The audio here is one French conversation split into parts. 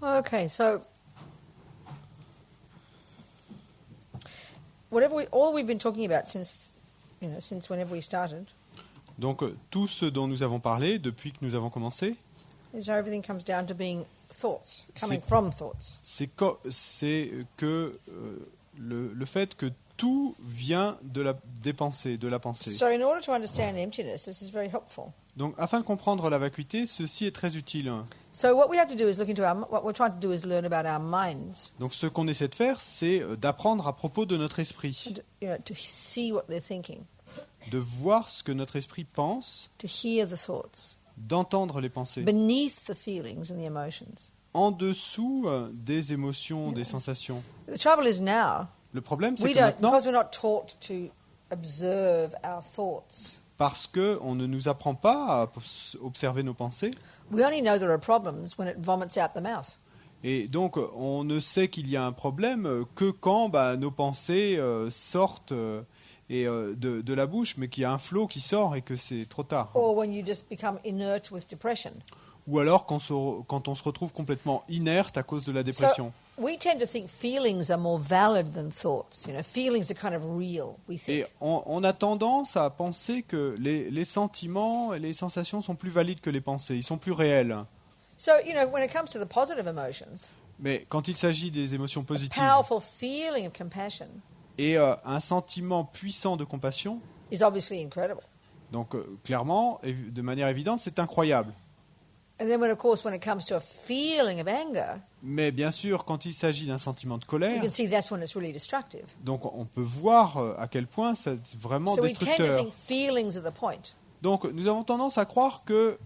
Okay, so all we've been talking about since whenever we started Donc, tout ce dont nous avons parlé depuis que nous avons commencé, is how everything comes down to being thoughts, coming C'est- from thoughts. c'est que le fait que tout vient des pensées, de la pensée. So in order to understand emptiness, this is very helpful. Donc, afin de comprendre la vacuité, ceci est très utile. So what we have to do is what we're trying to do is learn about our minds, Donc, ce qu'on essaie de faire, c'est d'apprendre à propos de notre esprit, and, to see what they're thinking, de voir ce que notre esprit pense, to hear the thoughts, d'entendre les pensées, beneath the feelings and the emotions. en dessous des émotions, des sensations. The trouble is now, Le problème, c'est we que don't, maintenant, because we're not taught to observe our thoughts, parce qu'on ne nous apprend pas à observer nos pensées, we only know there are problems when it vomits out the mouth. et donc on ne sait qu'il y a un problème que quand nos pensées sortent de la bouche, mais qu'il y a un flot qui sort et que c'est trop tard. Or when you just become inert with depression. Ou alors quand on se retrouve complètement inerte à cause de la dépression. We tend to think feelings are more valid than thoughts. Feelings are kind of real, we Et think. on a tendance à penser que les sentiments et les sensations sont plus valides que les pensées, ils sont plus réels. So, when it comes to the positive emotions, Mais quand il s'agit des émotions a positives powerful feeling of compassion et un sentiment puissant de compassion, is obviously incredible. donc clairement, et de manière évidente, c'est incroyable. And then when it comes to a feeling of anger, Mais bien sûr, quand il s'agit d'un sentiment de you colère, can see that's when it's really destructive. donc on peut voir à quel point c'est vraiment So we tend to destructeur. think feelings are the point. Donc nous avons tendance à croire que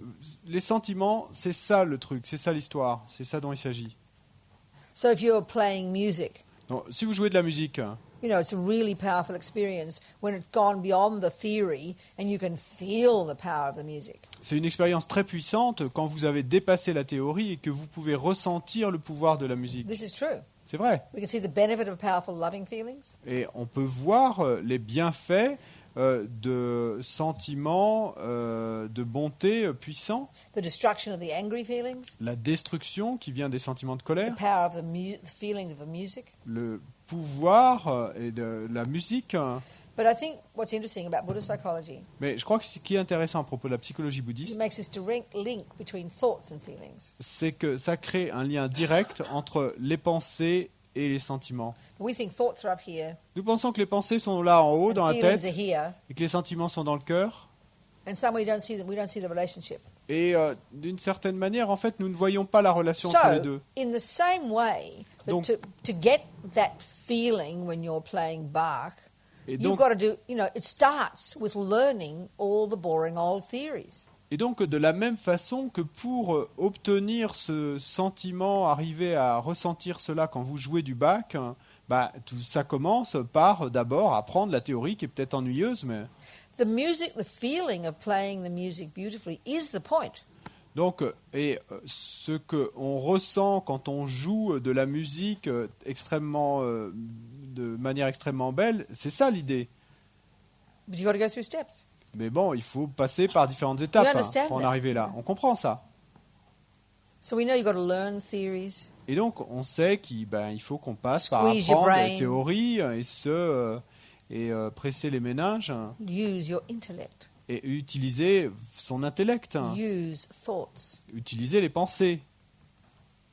les sentiments, c'est ça le truc, c'est ça l'histoire, c'est ça dont il s'agit. So if you're playing music, Donc, si vous jouez de la musique, it's a really powerful experience when it's gone beyond the theory and you can feel the power of the music. c'est une expérience très puissante quand vous avez dépassé la théorie et que vous pouvez ressentir le pouvoir de la musique. This is true. C'est vrai. We can see the benefit of powerful loving feelings. Et on peut voir les bienfaits de sentiments de bonté puissants, The destruction of the angry feelings, la destruction qui vient des sentiments de the colère, power of the feeling of the music. le pouvoir et de la musique. But I think what's interesting about Buddhist psychology, Mais je crois que ce qui est intéressant à propos de la psychologie it bouddhiste, makes this direct link between thoughts and feelings. c'est que ça crée un lien direct entre les pensées et les sentiments. We think thoughts are up here, Nous pensons que les pensées sont là en haut, and dans la feelings are tête, here, et que les sentiments sont dans le cœur. and some we don't see the relationship. Et d'une certaine manière, en fait, nous ne voyons pas la relation entre les So, deux. in the same way, that Donc- to get that feeling when you're playing Bach, Et you've donc, got to do, it starts with learning all the boring old theories. et donc, de la même façon que pour obtenir ce sentiment, arriver à ressentir cela quand vous jouez du Bach, tout ça commence par d'abord apprendre la théorie qui est peut-être ennuyeuse, mais The music, the feeling of playing the music beautifully is the point. donc ce que on ressent quand on joue de la musique de manière extrêmement belle, c'est ça l'idée. But you've got to go through steps. Mais bon, il faut passer par différentes étapes understand pour en that. arriver là. On comprend ça. So we know you've got to learn theories, Et donc, on sait qu'il faut qu'on passe par Squeeze your apprendre brain. les théories et presser les méninges use your intellect, et utiliser son intellect, use thoughts. utiliser les pensées.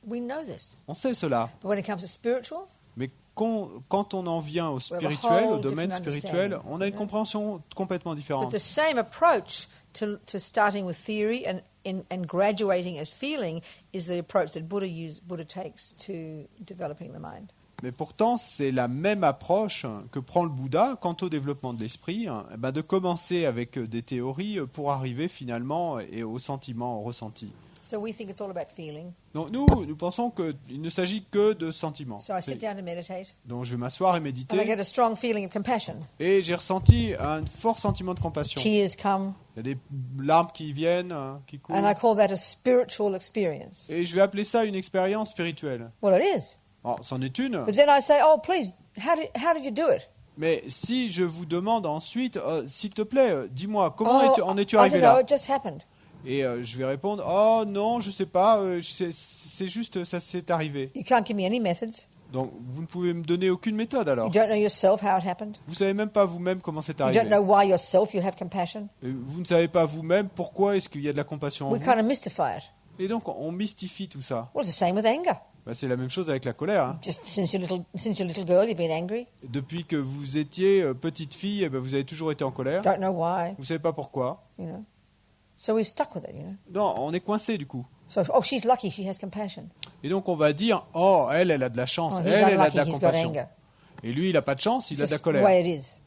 We know this. On sait cela. But when it comes to spiritual, Mais quand on en vient au a spirituel, whole au domaine different spirituel, understanding. on a une compréhension complètement but différente. the same approach to starting with theory and graduating as feeling is the approach that Buddha takes to developing the mind. Mais pourtant, c'est la même approche que prend le Bouddha quant au développement de l'esprit, de commencer avec des théories pour arriver finalement au sentiment, au ressenti. So we think it's all about feeling. Donc nous pensons qu'il ne s'agit que de sentiments. So I sit down to meditate, Donc je vais m'asseoir et and I méditer, get a strong feeling of compassion. et j'ai ressenti un fort sentiment de compassion. Tears come, Il y a des larmes qui viennent, qui coulent, and I call that a spiritual experience. et je vais appeler ça une expérience spirituelle. Well, it is. Bon, c'en est une, But then I say, oh, please, how did you do it? mais si je vous demande ensuite, s'il te plaît, dis-moi, comment Oh, en es-tu I arrivé don't know, là? it just happened. Et je vais répondre, oh non, je sais pas, c'est juste, ça s'est arrivé. You can't give me any methods. Donc, vous ne pouvez me donner aucune méthode You alors. don't know yourself how it happened. Vous savez même pas vous-même comment c'est You don't arrivé. know why yourself you have compassion. Vous ne savez pas vous-même pourquoi est-ce qu'il y a de la compassion en We vous. kind of mystify it. Et donc, on mystifie tout ça. Well, it's the same with anger. Bah, c'est la même chose avec la colère. Hein. Just since you're little girl, you've been angry. Depuis que vous étiez petite fille, eh ben, vous avez toujours été en colère. Don't know why. Vous savez pas pourquoi. You know. So we're stuck with it. You know. Non, on est coincé du coup. So oh, she's lucky. She has compassion. Et donc on va dire, oh, elle a de la chance, Oh, he's elle a de unlucky. la He's got compassion. anger. Et lui, il a pas de chance, il It's a de la just the way colère. it is.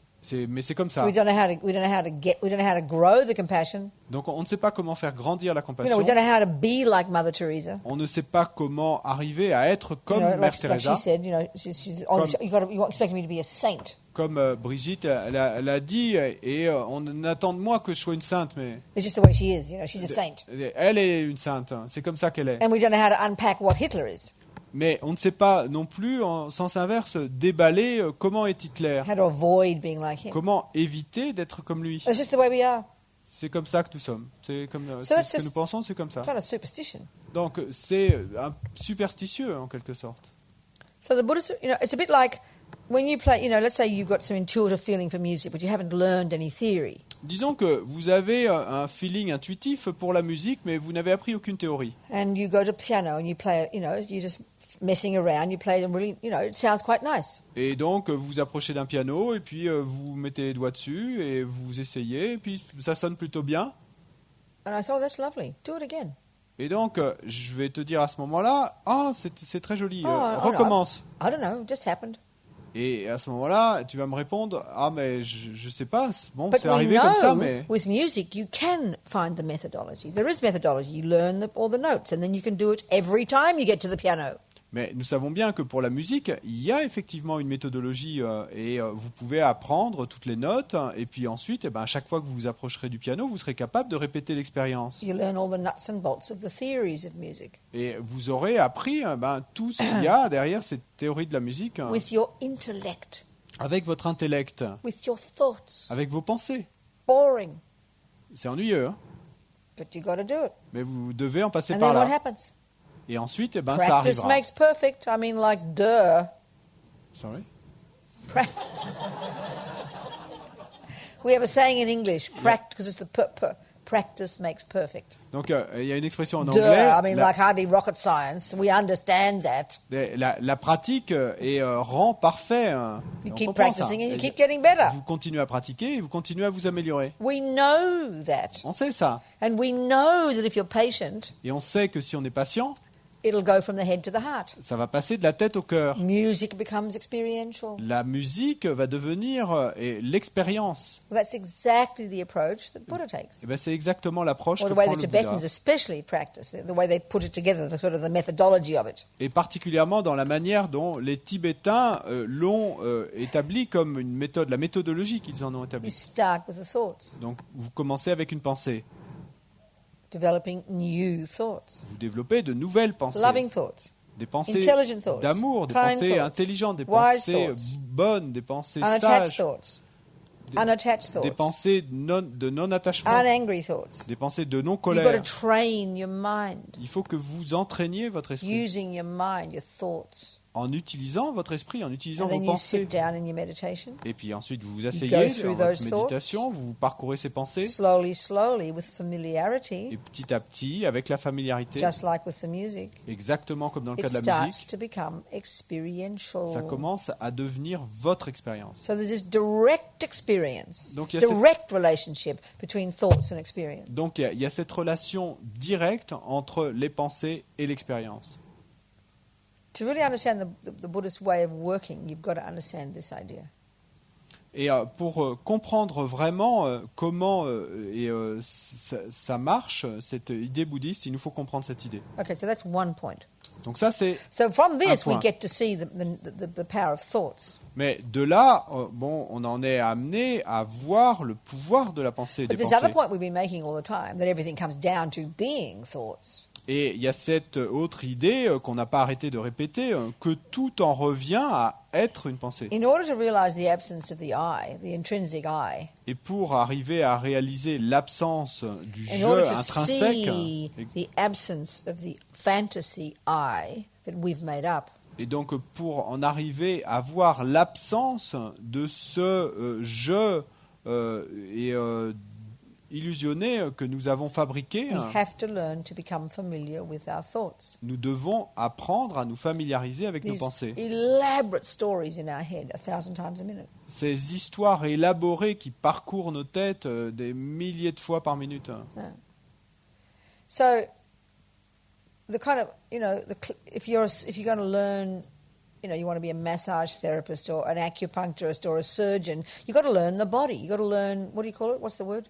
Mais c'est comme So ça. we don't know how to grow the compassion. Donc on ne sait pas comment faire grandir la You know, compassion. we don't know how to be like Mother Teresa. On ne sait pas comment arriver à être comme You know, Mère like Teresa. she said, you know, she's you expect me to be a saint. Comme Brigitte, elle a dit, et on attend de moi que je sois une sainte, mais It's just the way she is. You know, she's a saint. elle est une sainte. Hein. C'est comme ça qu'elle est. And we don't know how to unpack what Hitler is. Mais on ne sait pas non plus, en sens inverse, déballer comment est Hitler. How to avoid being like him. Comment éviter d'être comme lui. It's just the way we are. C'est comme ça que nous sommes. C'est comme So that's ce que just- nous pensons, c'est comme ça. Kind of superstition. Donc c'est un superstitieux en quelque sorte. So the Buddhist, you know, it's a bit like when you play, you know, let's say you've got some intuitive feeling for music, but you haven't learned any theory. Disons que vous avez un feeling intuitif pour la musique, mais vous n'avez appris aucune théorie. And you go to piano and you play, you know, you're just messing around, you play them really, you know, it sounds quite nice. Et donc vous vous approchez d'un piano et puis vous mettez les doigts dessus et vous essayez et puis ça sonne plutôt bien. And I said, oh, that's lovely. Do it again. Et donc je vais te dire à ce moment-là, ah c'est très joli, Oh, no. recommence. I don't know, it just happened. Et à ce moment-là, tu vas me répondre, ah mais je sais pas, bon But c'est we arrivé comme ça, know mais with music you can find the methodology. There is methodology. You learn all the notes and then you can do it every time you get to the piano. Mais nous savons bien que pour la musique, il y a effectivement une méthodologie et vous pouvez apprendre toutes les notes et puis ensuite, à chaque fois que vous vous approcherez du piano, vous serez capable de répéter l'expérience. You learn all the nuts and bolts of the theories of music Et vous aurez appris tout ce qu'il y a derrière cette théorie de la musique with your intellect, avec votre intellect, with your thoughts. avec vos pensées. Boring, C'est ennuyeux, hein, but you got to do it. mais vous devez en passer And par then what là. happens? Et ensuite, ça Practice arrivera. makes perfect. I mean, like, duh. Sorry. We have a saying in English, because it's the practice makes perfect. Donc, il y a une expression en Duh. anglais. I mean, like hardly rocket science. We understand that. La pratique rend parfait. You On keep comprend ça. practicing and you keep getting better. Vous continuez à pratiquer et vous continuez à vous améliorer. We know that. On sait ça. And we know that if you're patient, Et on sait que si on est patient, it'll go from the head to the heart. ça va passer de la tête au cœur. Music becomes experiential. La musique va devenir l'expérience. Well, that's exactly the approach that Buddha takes. Et c'est exactement l'approche Or que the way prend the le Bouddha. Tibetans especially practice, the way they put it together, the sort of the methodology of it. Et particulièrement dans la manière dont les Tibétains l'ont établi comme une méthode, la méthodologie qu'ils en ont You établie. start with the thoughts, Donc vous commencez avec une pensée. developing new thoughts, Vous développez de nouvelles pensées. loving thoughts, Des pensées intelligent thoughts, d'amour, des kind pensées thoughts, intelligentes, des wise pensées thoughts, bonnes, des pensées unattached sages, thoughts, unattached des thoughts, pensées de non-attachement, unangry thoughts. des pensées de You've got to non-colère. train your mind, Il faut que vous entraîniez votre esprit using your mind, your thoughts. en utilisant votre esprit, en utilisant And vos then you pensées. sit down in your meditation, Et puis ensuite, vous vous go asseyez through dans votre those méditation, vous parcourez ces pensées, slowly, slowly, with familiarity, et petit à petit, avec la familiarité, just like with the music, exactement comme dans le it cas de la starts musique, to become experiential. ça commence à devenir votre expérience. So there's this direct experience, Donc, il y a direct relationship between thoughts and experience. Donc il y a cette relation directe entre les pensées et l'expérience. To really understand the Buddhist way of working, you've got to understand this idea. Et pour comprendre vraiment comment ça marche, cette idée bouddhiste, il nous faut comprendre cette idée. Okay, so that's one point. Donc ça, c'est... So from this, we point. get to see the power of thoughts. Mais de là, on en est amené à voir le pouvoir de la pensée et des But this other pensées. point we've been making all the time, that everything comes down to being thoughts. Et il y a cette autre idée qu'on n'a pas arrêté de répéter, que tout en revient à être une pensée. In order to realize the absence of the I, the intrinsic I, Et pour arriver à réaliser l'absence du in order jeu to intrinsèque, see the absence of the fantasy I that we've made up, et donc pour en arriver à voir l'absence de ce jeu illusionné que nous avons fabriqué, we have to learn to become familiar with our thoughts. nous devons apprendre à nous familiariser avec nos These pensées. elaborate stories in our head 1,000 times a minute. Ces histoires élaborées qui parcourent nos têtes des milliers de fois par minute. So, the kind of, if you're going to learn, you want to be a massage therapist or an acupuncturist or a surgeon, you've got to learn the body. You've got to learn, what do you call it? What's the word?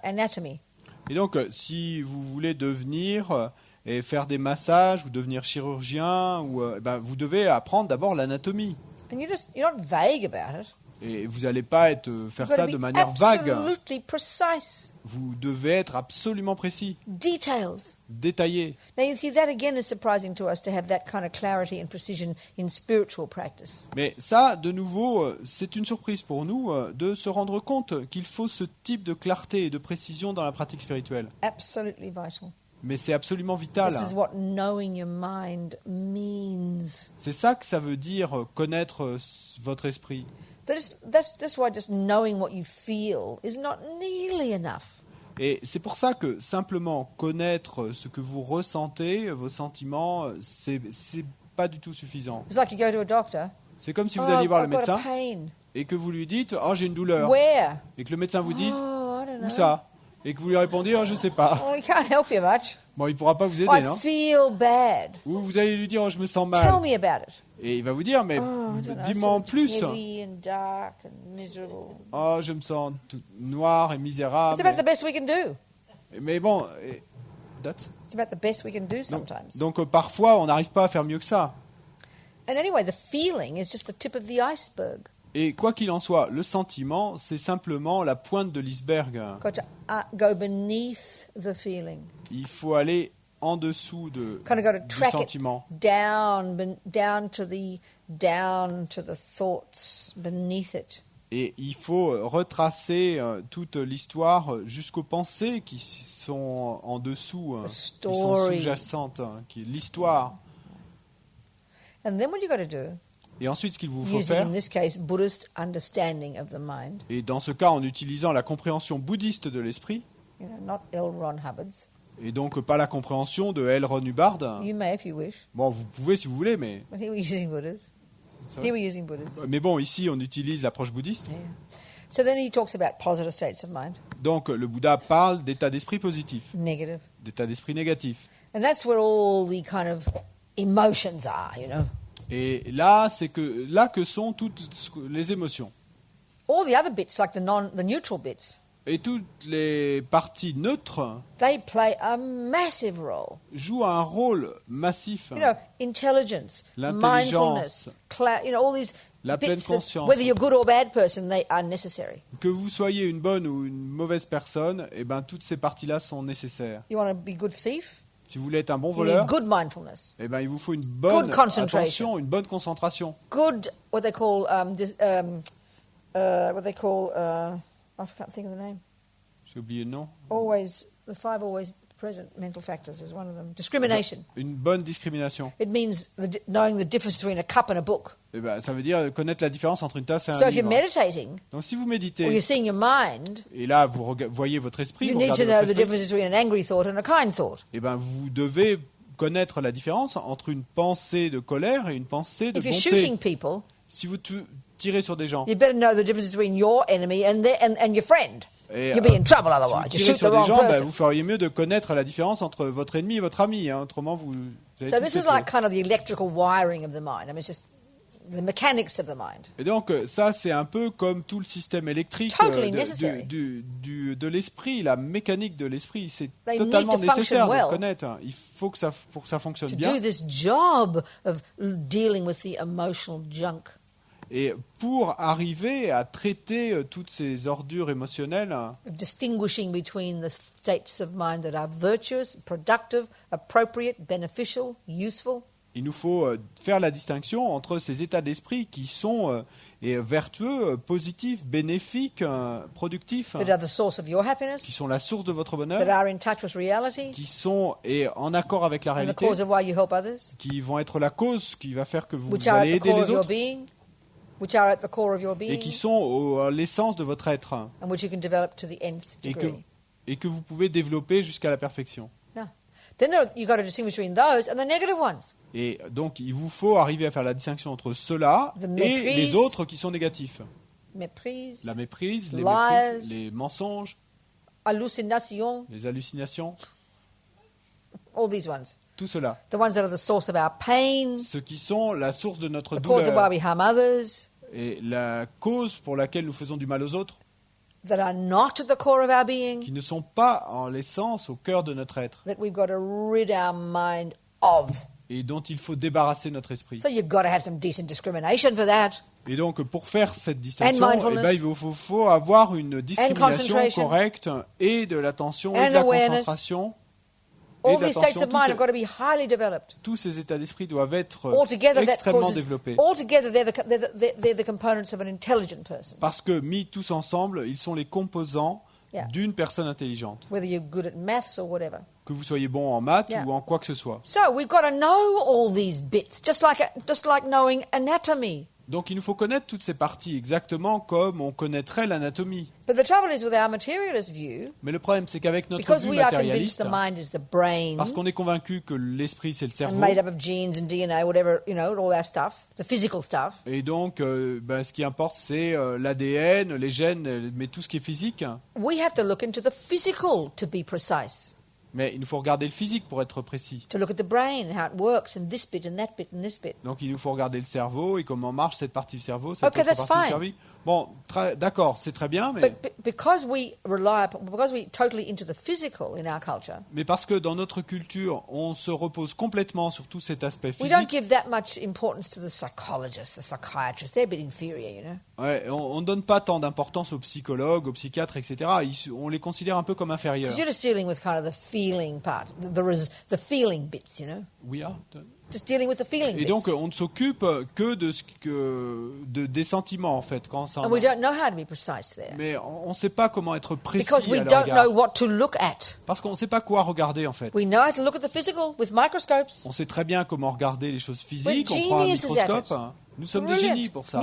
Anatomy. Et donc, si vous voulez devenir et faire des massages ou devenir chirurgien, vous devez apprendre d'abord l'anatomie. And you're not vague about it. Et vous n'allez pas faire ça de manière vague. Absolutely precise. Vous devez être absolument précis, Details. détaillé. Now you see, that again is surprising to us, to have that kind of clarity and precision in spiritual practice. Mais ça, de nouveau, c'est une surprise pour nous de se rendre compte qu'il faut ce type de clarté et de précision dans la pratique spirituelle. Absolutely vital. Mais c'est absolument vital. This is what knowing your mind means. C'est ça que ça veut dire, connaître votre esprit. That's why just knowing what you feel is not nearly enough. Et c'est pour ça que simplement connaître ce que vous ressentez, vos sentiments, c'est pas du tout suffisant. It's like you go to a doctor. C'est comme si vous alliez voir le I've got médecin a pain. et que vous lui dites « Oh, j'ai une douleur ». Where? Et que le médecin vous dise Oh, I don't « Où know. ça ?» Et que vous lui répondiez « Oh, je sais pas Well, he can't help you much. ». Bon, il pourra pas vous aider, I non? feel bad. Ou vous allez lui dire « Oh, je me sens Tell mal me about it. ». Et il va vous dire « Mais Oh, I don't know, dis-moi en sort of plus ». heavy and dark and miserable. Oh, je me sens tout noir et misérable. It's about the best we can do. Mais bon, that's... It's about the best we can do sometimes. Donc parfois, on n'arrive pas à faire mieux que ça. And anyway, the feeling is just the tip of the iceberg. Et quoi qu'il en soit, le sentiment, c'est simplement la pointe de l'iceberg. Got to go beneath the feeling. Il faut aller en dessous du Kind of got to track it sentiment. down to the thoughts beneath it. Et il faut retracer toute l'histoire jusqu'aux pensées qui sont en dessous, qui sont story. sous-jacentes, qui est l'histoire. And then what you got to do, Et ensuite, ce qu'il vous faut using faire, in this case Buddhist understanding of the mind, et dans ce cas en utilisant la compréhension bouddhiste de l'esprit, not L. Ron Hubbard's. et donc pas la compréhension de L. Ron Hubbard. You may if you wish. Bon, vous pouvez si vous voulez, mais... But here we're using Buddha's. Here we're using Buddha's. Mais bon, ici, on utilise l'approche bouddhiste. Yeah. So then he talks about positive states of mind, Donc, le Bouddha parle d'état d'esprit positif, negative. d'état d'esprit négatif. And that's where all the kind of emotions are, Et là, c'est là que sont toutes les émotions. All the other bits, like the neutral bits, Et toutes les parties neutres they play a massive role. jouent un rôle massif. Intelligence, L'intelligence, mindfulness, all these la pleine bits that, conscience. whether you're a good or bad person, they are necessary. Que vous soyez une bonne ou une mauvaise personne, eh ben, toutes ces parties-là sont nécessaires. You want to be a good thief? Si vous voulez être un bon You need voleur, good mindfulness, eh ben, il vous faut une bonne Good concentration. attention, une bonne concentration. good what they call I can't think of the name. J'ai oublié le nom. Always the 5 always present mental factors is one of them. Discrimination. Une bonne discrimination. It means knowing the difference between a cup and a book. Eh ben, ça veut dire connaître la différence entre une tasse et un So if you're livre. meditating Donc si vous or méditez, you're seeing your mind, et là vous voyez votre esprit, you vous need to regardez know votre the esprit, difference between an angry thought and a kind thought. eh ben, vous devez connaître la différence entre une pensée de colère et une pensée de If you're bonté. shooting people, Si vous tirez sur des gens, you better know the difference between your enemy and your friend. et, You'll be in trouble si otherwise. vous You tirez shoot the sur des wrong gens, person. vous feriez mieux de connaître la différence entre votre ennemi et votre ami. Autrement, vous allez So tous this is être- like kind of the electrical wiring of the mind. I mean, it's just the mechanics of the mind. Et donc ça, c'est un peu comme tout le système électrique Totally necessary. de l'esprit, la mécanique de l'esprit. C'est They totalement need to function nécessaire de well. le connaître. Il faut que pour que ça fonctionne To bien. do this job of dealing with the emotional junk. Et pour arriver à traiter toutes ces ordures émotionnelles, of distinguishing between the states of mind that are virtuous, productive, appropriate, beneficial, useful, il nous faut faire la distinction entre ces états d'esprit qui sont vertueux, positifs, bénéfiques, productifs, that are the source of your happiness, qui sont la source de votre that bonheur, are in touch with reality, qui sont en accord avec la and the réalité, cause of why you help others, qui vont être la cause qui va faire que vous which are at allez the aider core les of your autres, being, which are at the core of your et qui being, sont à l'essence de votre être, and which you can develop to the nth degree. et que vous pouvez développer jusqu'à la perfection. Now, then you've got to distinguish between those and the negative ones. Et donc, il vous faut arriver à faire la distinction entre ceux-là The et méprise. les autres qui sont négatifs. Méprise, La méprise, Lies. les mensonges, hallucination, les hallucinations, all these ones. tout cela. The ones that are the source of our pain, Ceux qui sont la source de notre the cause of douleur why we harm others, et la cause pour laquelle nous faisons du mal aux autres, that are not at the core of our being, qui ne sont pas en l'essence au cœur de notre être that we've got to rid our mind of. et dont il faut débarrasser notre esprit. So you've got to have some decent discrimination for that. Et donc, pour faire cette distinction, mindfulness. il faut avoir une discrimination concentration. correcte et de l'attention et And de la awareness. concentration. Et All de these states l'attention. of mind have got to be highly developed. Tous ces états d'esprit doivent être Altogether, that extrêmement causes. développés. Altogether, they're the components of an intelligent person. Parce que mis tous ensemble, ils sont les composants Yeah. d'une personne intelligente. Whether you're good at maths or whatever. Que vous soyez bon en maths Yeah. ou en quoi que ce soit. So we've got to know all these bits, just like knowing anatomy. Donc il nous faut connaître toutes ces parties exactement comme on connaîtrait l'anatomie. But the trouble is with our materialist view, Mais le problème, c'est qu'avec notre because vue we are convinced matérialiste, the mind is the brain parce qu'on est convaincu que l'esprit c'est le and cerveau, made up of genes and DNA, whatever, all that stuff, the physical stuff. et donc ce qui importe c'est l'ADN, les gènes, mais tout ce qui est physique. We have to look into the physical to be precise. Mais il nous faut regarder le physique pour être précis. To look at the brain and how it works and this bit and that bit and this bit. Donc il nous faut regarder le cerveau et comment marche cette partie du cerveau, cette Okay, autre that's partie du fine. cerveau. Bon, d'accord, c'est très bien, mais Because we're totally into the physical in our culture, parce que dans notre culture, on se repose complètement sur tout cet aspect we don't physique, give that much importance to the psychologists, the psychiatrists. They're a bit inferior, ouais, on ne donne pas tant d'importance aux psychologues, aux psychiatres, etc. On les considère un peu comme inférieurs. Because you're just dealing with kind of the feeling part, the feeling bits, Oui, Just dealing with the feeling et bits. donc on ne s'occupe que des sentiments en fait. And we don't know how to be precise there. Mais on ne sait pas comment être précis Because we à leur don't égard. know what to look at. Parce qu'on ne sait pas quoi regarder en fait. We know how to look at the physical with microscopes. On sait très bien comment regarder les choses We're physiques, on prend un geniuses at microscope. it. Nous sommes des Brilliant. génies pour ça.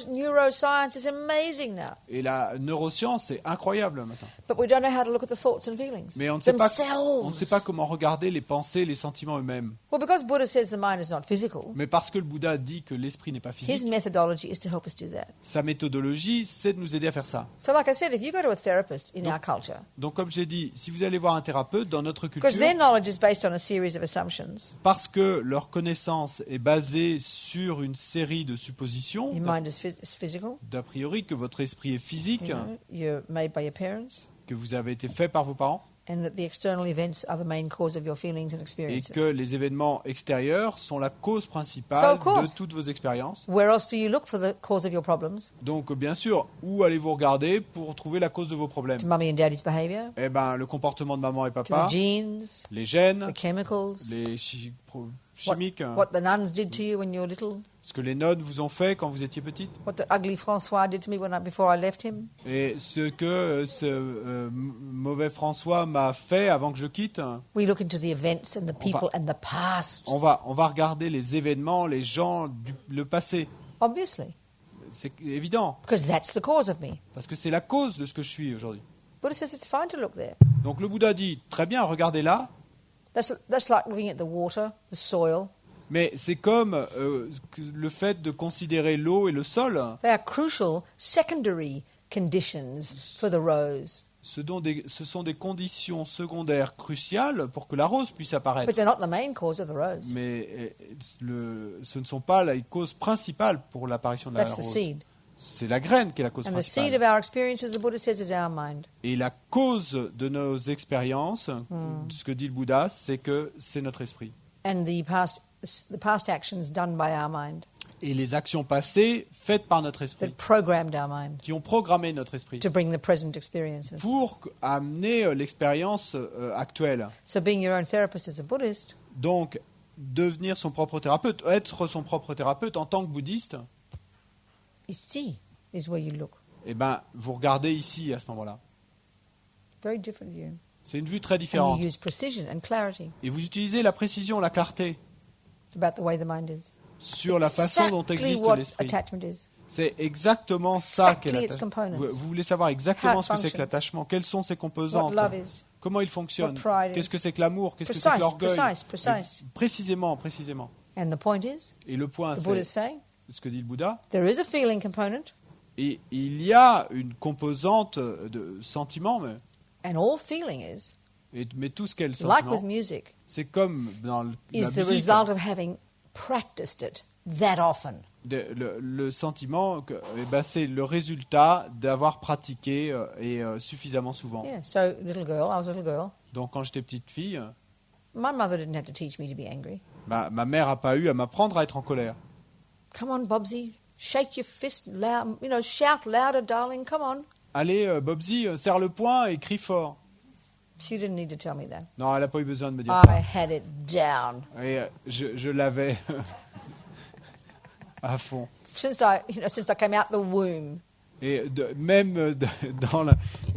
Neuroscience is amazing now. Et la neuroscience, c'est incroyable maintenant. But we don't know how to look at the thoughts and feelings Mais on ne sait themselves. pas comment regarder les pensées, les sentiments eux-mêmes. Well, because Buddha says the mind is not physical, Mais parce que le Bouddha dit que l'esprit n'est pas his physique, methodology is to help us do that. sa méthodologie, c'est de nous aider à faire ça. So like I said, if you go to a therapist in our culture, Donc comme j'ai dit, si vous allez voir un thérapeute dans notre culture, because their knowledge is based on a series of assumptions, parce que leur connaissance est basée sur une série de suppositions, your mind is physical, d'a priori que votre esprit est physique, you're made by your parents, que vous avez été fait par vos parents, and that the external events are the main cause of your feelings and et experiences. que les événements extérieurs sont la cause So, principale of course. de toutes vos expériences. Where else do you look for the cause of your problems? Donc bien sûr, où allez-vous regarder pour trouver la cause de vos problèmes? To mummy and daddy's behavior, Eh ben, le comportement de maman et to the papa, genes, les gènes, the chemicals, les chimiques, what the nuns did to you when you were little, ce que les nonnes vous ont fait quand vous étiez petite, what the ugly Francois did to me before I left him. et ce que ce mauvais François m'a fait avant que je quitte. We look into the events and the people and the past, On va regarder les événements, les gens, le passé. obviously, C'est évident, because that's the cause of me. parce que c'est la cause de ce que je suis aujourd'hui. Buddha says it's fine to look there. Donc le Bouddha dit, très bien, regardez là, That's like looking at the water, the soil. mais c'est comme le fait de considérer l'eau et le sol. They are crucial secondary conditions for the rose, Ce sont des conditions secondaires cruciales pour que la rose puisse apparaître. but they're not the main cause of the rose. Mais ce ne sont pas la cause principale pour l'apparition de la That's the rose. seed. C'est la graine qui est la cause And the seed principale. of our experiences, the Buddha says, is our mind. Et la cause de nos expériences, ce que dit le Bouddha, c'est que c'est notre esprit. And the past actions done by our mind. Et les actions passées faites par notre that esprit, programmed our mind qui ont programmé notre esprit, to bring the present experiences. pour amener l'expérience actuelle. So being your own therapist as a Buddhist, Donc, devenir son propre thérapeute, être son propre thérapeute en tant que bouddhiste, ici is where you look. eh ben, vous regardez ici à ce moment-là. Very different view. C'est une vue très And différente. you use precision and clarity Et vous utilisez la précision, la clarté about the way the mind is. sur la façon dont Exactly existe what l'esprit. attachment is. C'est exactement ça qu'est Exactly its l'attachement. components. Vous voulez savoir exactement How it ce que c'est que functions. l'attachement, quelles sont ses What composantes, love is. comment il fonctionne, What pride is. qu'est-ce que c'est que l'amour, qu'est-ce que c'est que Precise, l'orgueil. precise. Et précisément, précisément. And the point is, Et le point, the Buddha is c'est saying, ce que dit le Bouddha. there is a feeling component, Et il y a une composante de sentiment, and all feeling is, mais tout ce qu'est le like with sentiment, c'est c'est comme dans la is the musique. result of having practiced it that often. Le sentiment, eh ben, c'est le résultat d'avoir pratiqué suffisamment souvent. Yeah. So, little girl, I was a little girl. Donc quand j'étais petite fille, My mother didn't have to teach me to be angry. ma mère n'a pas eu à m'apprendre à être en colère. Come on, Bobsy, shake your fist loud, shout louder, darling. Come on. Allez, Bobsy, serre le poing et crie fort. She didn't need to tell me that. Non, elle n'a pas eu besoin de me dire I ça. had it down. Et je l'avais à fond. Since I came out the womb, Et même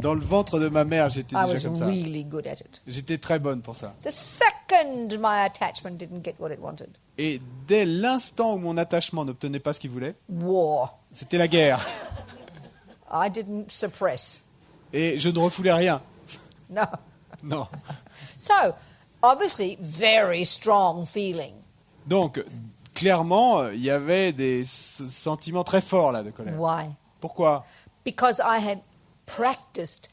dans le ventre de ma mère, j'étais I déjà was comme ça. really good at it. J'étais très bonne pour ça. The second my attachment didn't get what it wanted, Et dès l'instant où mon attachement n'obtenait pas ce qu'il voulait, war. c'était la guerre. I didn't suppress. Et je ne refoulais rien. No. Non. So, obviously, very strong feeling. Donc, clairement, il y avait des sentiments très forts là de colère. Why? Pourquoi ? Because I had practiced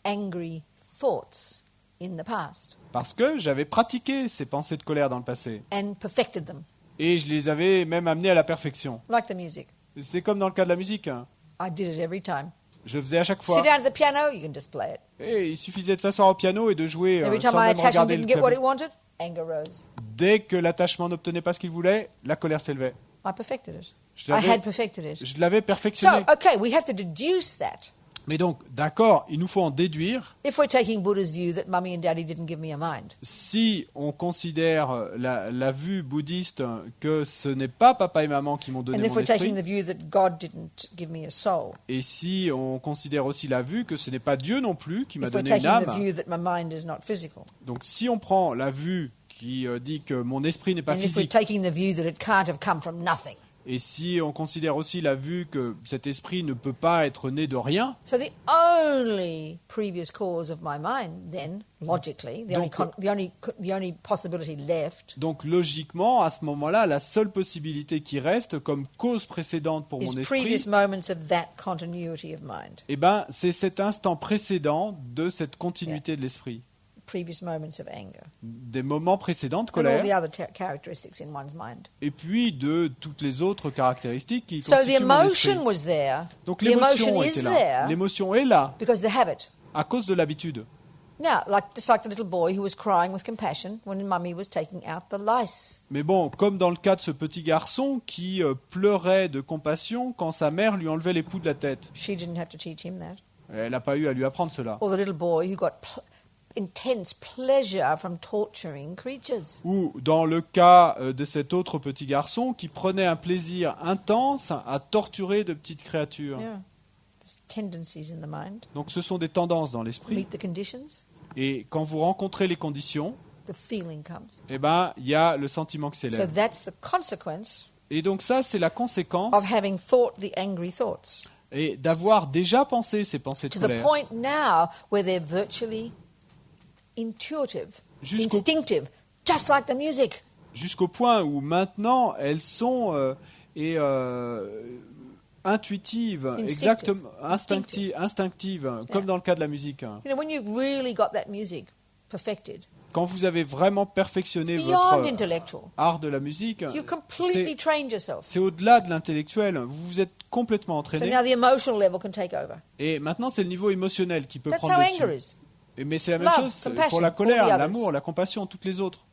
angry thoughts in the past Parce que j'avais pratiqué ces pensées de colère dans le passé. and perfected them, Et je les avais même amenées à la perfection. like the music. C'est comme dans le cas de la musique. Hein. I did it every time. Je le faisais à chaque fois. Sit down at the piano, you can just play it. Et il suffisait de s'asseoir au piano et de jouer Every sans time my même attachment regarder le didn't get what clavier. it wanted, anger rose. Dès que l'attachement n'obtenait pas ce qu'il voulait, la colère s'élevait. I perfected it. Je I l'avais- had perfected it. Je l'avais So, perfectionné. okay, we have to deduce that. Mais donc, d'accord, il nous faut en déduire. If we're taking Buddha's view that mummy and daddy didn't give me a mind, Si on considère la vue bouddhiste que ce n'est pas papa et maman qui m'ont and donné if mon we're taking esprit, the view that God didn't give me a soul, et si on considère aussi la vue que ce n'est pas Dieu non plus qui m'a if we're donné une taking the âme, view that my mind is not physical, donc si on prend la vue qui dit que mon esprit n'est pas and if we're physique, taking the view that it can't have come from nothing, et si on considère aussi la vue que cet esprit ne peut pas être né de rien, so the only previous cause of my mind, then logically, the only possibility left donc logiquement, à ce moment-là, la seule possibilité qui reste comme cause précédente pour is mon esprit, previous moments of that continuity of mind, eh ben, c'est cet instant précédent de cette continuité de l'esprit, previous moments of anger, des moments précédents de and all the colère, other characteristics in one's mind. et puis de toutes les autres caractéristiques qui So the constituent mon esprit. emotion was there. Donc The emotion l'émotion is était là. there L'émotion est là because of the habit. à cause de l'habitude. Now, just like the little boy who was crying with compassion when mummy was taking out the lice. Mais bon, comme dans le cas de ce petit garçon qui pleurait de compassion quand sa mère lui enlevait les poux de la tête. She didn't have to teach him that. Elle n'a pas eu à lui apprendre cela. Or the little boy who got intense pleasure from torturing creatures. Ou dans le cas de cet autre petit garçon qui prenait un plaisir intense à torturer de petites créatures. Yeah. There's tendencies in the mind. Donc ce sont des tendances dans l'esprit. Meet the conditions, Et quand vous rencontrez les conditions, the feeling comes. eh ben, il y a le sentiment qui So s'élève. that's the consequence Et donc ça, c'est la conséquence of having thought the angry thoughts. et d'avoir déjà pensé ces pensées de To the colère. point now where they're virtually intuitive, Jusqu'au- instinctive, just like the music. Jusqu'au point où maintenant elles sont intuitives, Instinctive. exactement, instinctives, comme dans le cas de la musique. You know, when you've really got that music perfected, Quand vous avez vraiment perfectionné it's beyond votre intellectual. art de la musique, You've completely c'est trained yourself. c'est au-delà de l'intellectuel. Vous vous êtes complètement So entraîné. now the emotional level can take over. Et maintenant, c'est le niveau émotionnel qui peut That's prendre how le anger dessus. is. Mais c'est la même Love, chose compassion, pour la all colère, the others. l'amour, la compassion, toutes les autres.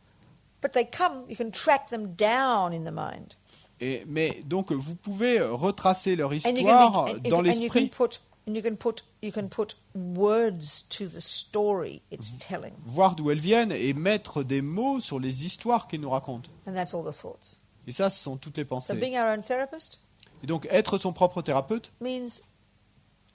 But they come, you can track them down in the mind. Mais donc vous pouvez retracer leur And histoire and dans and l'esprit, you can put words to the story it's telling, voir d'où elles viennent et mettre des mots sur les histoires qu'ils nous racontent. and that's all the thoughts. Et ça, ce sont toutes les So pensées. being our own therapist Et donc être son propre thérapeute, means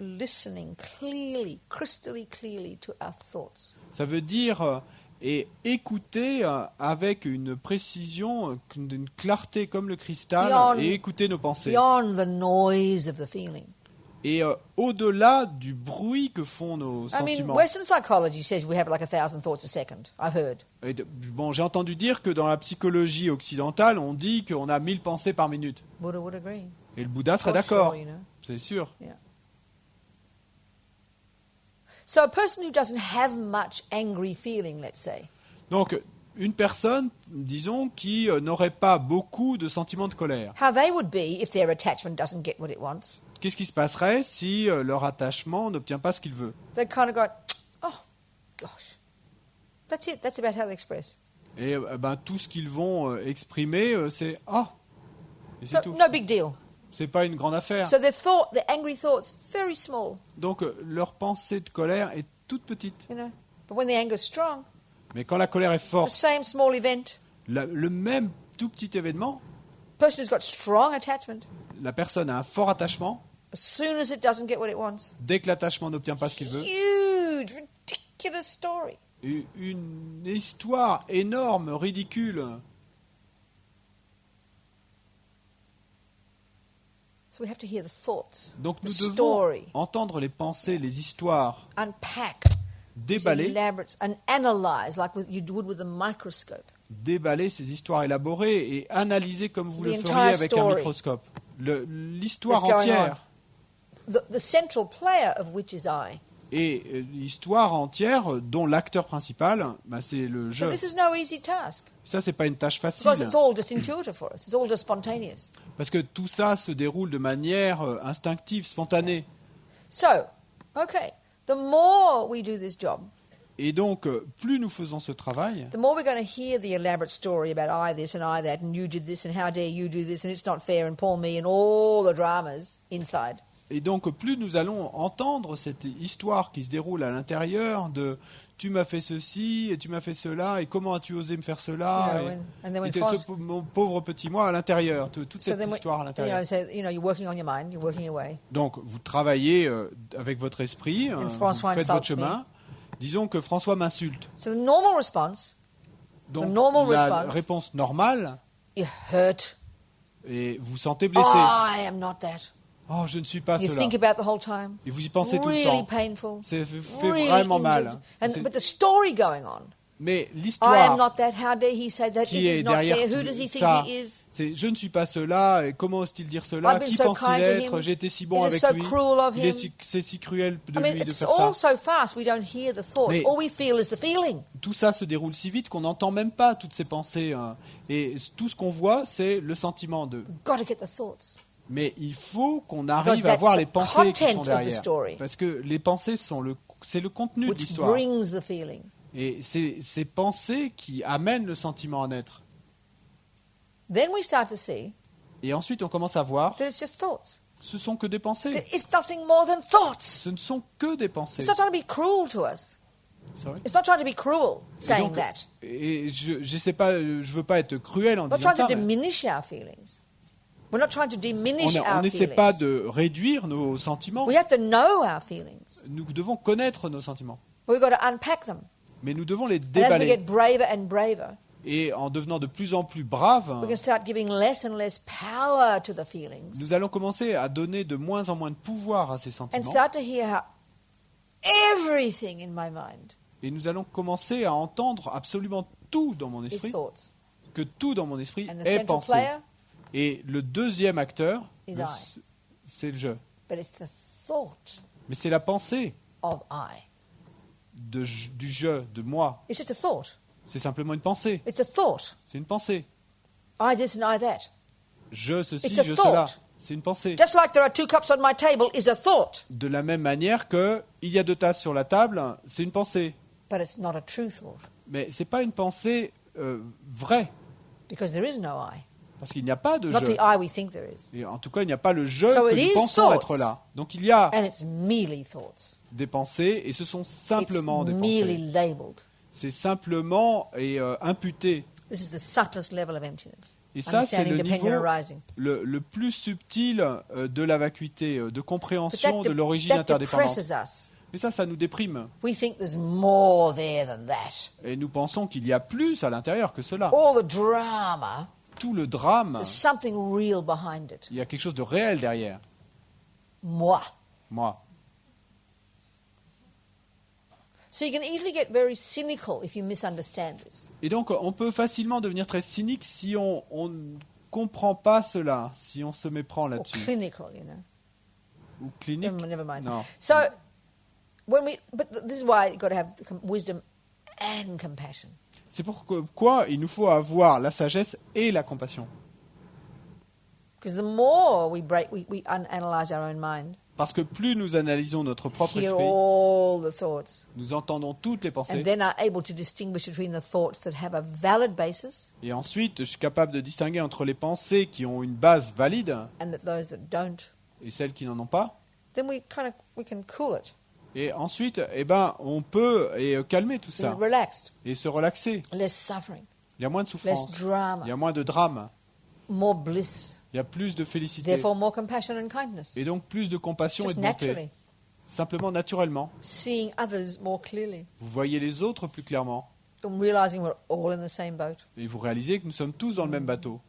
listening clearly, crystally clearly to our thoughts. ça veut dire et écouter avec une précision, une clarté comme le cristal, Beyond- et écouter nos pensées. Beyond the noise of the feeling. Et au-delà du bruit que font nos I mean, sentiments. Western psychology says we have like 1,000 thoughts a second. I've heard. Et bon, j'ai entendu dire que dans la psychologie occidentale, on dit qu'on a 1000 pensées par minute. Buddha would agree. Et le Bouddha serait For d'accord, sure, you know. c'est sûr. Yeah. So a person who doesn't have much angry feeling, let's say, Donc, une personne, disons, qui n'aurait pas beaucoup de sentiments de colère. how they would be if their attachment doesn't get what it wants. Qu'est-ce qui se passerait si leur attachement n'obtient pas ce qu'il veut? They'd kind of go, oh, gosh. That's it. That's about how they express. Et ben, tout ce qu'ils vont exprimer, c'est « Ah !» Et c'est So tout. no big deal. C'est pas une grande affaire. So their angry thoughts, very small, Donc, leur pensée de colère est toute petite. you know. But when the anger's strong, Mais quand la colère est the forte, same small event, le même tout petit événement, person who's got strong attachment, la personne a un fort attachement. as soon as it doesn't get what it wants, Dès que l'attachement n'obtient pas ce qu'il veut, huge, ridiculous story. une histoire énorme, ridicule. So we have to hear the thoughts, Donc the nous devons story, entendre les pensées, les histoires, unpack, déballer, elaborate, and analyze like you would with a microscope. déballer ces histoires élaborées et analyser comme vous The le entire feriez avec un story. microscope. L'histoire That's going entière. The central player of which is I. Et l'histoire entière dont l'acteur principal, bah, c'est le So jeu. this is no easy task Ça, c'est pas une tâche because facile. it's all just intuitive for us. It's all just spontaneous. Parce que tout ça se déroule de manière instinctive, spontanée. So, okay, the more we do this job, Et donc, plus nous faisons ce travail, the more we're going to hear the elaborate story about I this and I that and you did this and how dare you do this and it's not fair and poor me and all the dramas inside. et donc plus nous allons entendre cette histoire qui se déroule à l'intérieur de tu m'as fait ceci et tu m'as fait cela et comment as-tu osé me faire cela You know, and then when mon pauvre petit moi à l'intérieur, toute cette then histoire à l'intérieur. you're working on your mind, you're working away. Donc vous travaillez avec votre esprit, And vous François faites votre insults me. chemin. Disons que François m'insulte. So the normal response, Donc normal la response- réponse normale, you're hurt. et vous sentez blessé. I am not that. Oh, je ne suis pas You cela. think about the whole time. Et vous y pensez tout le Really temps. painful. C'est fait Really vraiment injured. mal. And, C'est- but the story going on. Mais I am l'histoire not that. How dare he say that? qui It est is not derrière fair. Who tout does he think ça, he is? c'est je ne suis pas cela, et comment ose-t-il dire cela, I've been qui so pense-t-il kind to être, him. j'ai été si bon It is avec so lui, cruel of him. c'est si cruel de I mean, lui de it's faire all ça. so fast. We don't hear the thoughts. Mais- All we feel is the feeling. Tout ça se déroule si vite qu'on n'entend même pas toutes ces pensées. Hein. Et tout ce qu'on voit, c'est le sentiment de. Got to get the thoughts. Mais il faut qu'on Because arrive à that's voir the les pensées qui content sont of the derrière. story. Parce que les pensées c'est le contenu de Which l'histoire. brings the feeling. Et c'est ces pensées qui amènent le sentiment à naître. Then we start to see Et ensuite, on commence à voir, that it's just thoughts. ce sont que des pensées. That it's nothing more than thoughts. Ce ne sont que des pensées. It's not trying to be cruel to us. Sorry. It's not trying to be cruel Et saying donc, that. et je sais pas, je veux pas être cruel en We're not disant trying to ça. Mais diminish our feelings. We're not trying to diminish on our n'essaie feelings. pas de réduire nos sentiments. We have to know our feelings. Nous devons connaître nos sentiments. We've got to unpack them. Mais nous devons les And as we déballer. get braver and braver, Et en devenant de plus en plus braves, we can start giving less and less power to the feelings nous allons commencer à donner de moins en moins de pouvoir à ces and sentiments. start to hear how everything in my mind Et nous allons commencer à entendre absolument tout dans mon is esprit, thoughts. que tout dans mon esprit And the est central pensé. player, Et le deuxième acteur, Is I. c'est le jeu. but it's the thought Mais c'est la pensée of I. du jeu, de moi. It's just a thought. C'est simplement une pensée. It's a thought. C'est une pensée. I this and I that. Je ceci, It's a je thought. cela. C'est une pensée. Just like there are 2 cups on my table is a thought, De la même manière que il y a 2 tasses sur la table, c'est une pensée. but it's not a true thought Mais c'est pas une pensée vraie. because there is no I. Parce qu'il n'y a pas de not je. the I we think there is. Et en tout cas, il n'y a pas le je So que it nous is pensons thoughts. être là. Donc il y a And it's merely thoughts. des pensées et ce sont It's simplement des merely pensées. labeled. C'est simplement et imputé. This is the subtlest level of emptiness. Et ça, c'est Understanding le dependent niveau arising. le plus subtil de la vacuité, de But compréhension de l'origine that interdépendante. depresses us. Mais ça nous déprime. We think there's more there than that. Et nous pensons qu'il y a plus à l'intérieur que cela. All the drama, Tout le drame, there's something real behind it. il y a quelque chose de réel derrière. Moi. Moi. So you can easily get very cynical if you misunderstand this. Et donc, on peut facilement devenir très cynique si on ne comprend pas cela, si on se méprend Or là-dessus. clinical, you know. Ou clinique. Never mind. Non. So, but this is why you've got to have wisdom and compassion. C'est pourquoi il nous faut avoir la sagesse et la compassion. Because the more we analyze our own mind, Parce que plus nous analysons notre propre hear esprit, all the thoughts, nous entendons toutes les and pensées, then are able to distinguish between the thoughts that have a valid basis et ensuite je suis capable de distinguer entre les pensées qui ont une base valide and those that don't, et celles qui n'en ont pas. then we can cool it, Et ensuite, on peut calmer tout be ça relaxed, et se relaxer. less suffering, Il y a moins de less souffrance, il y drama, a moins de drame, more bliss, il y a plus de félicité therefore more compassion and kindness. et donc plus de compassion et Just de bonté. naturally, Simplement naturellement. seeing others more clearly Vous voyez les autres plus clairement and realizing we're all in the same boat. et vous réalisez que nous sommes tous dans le même bateau.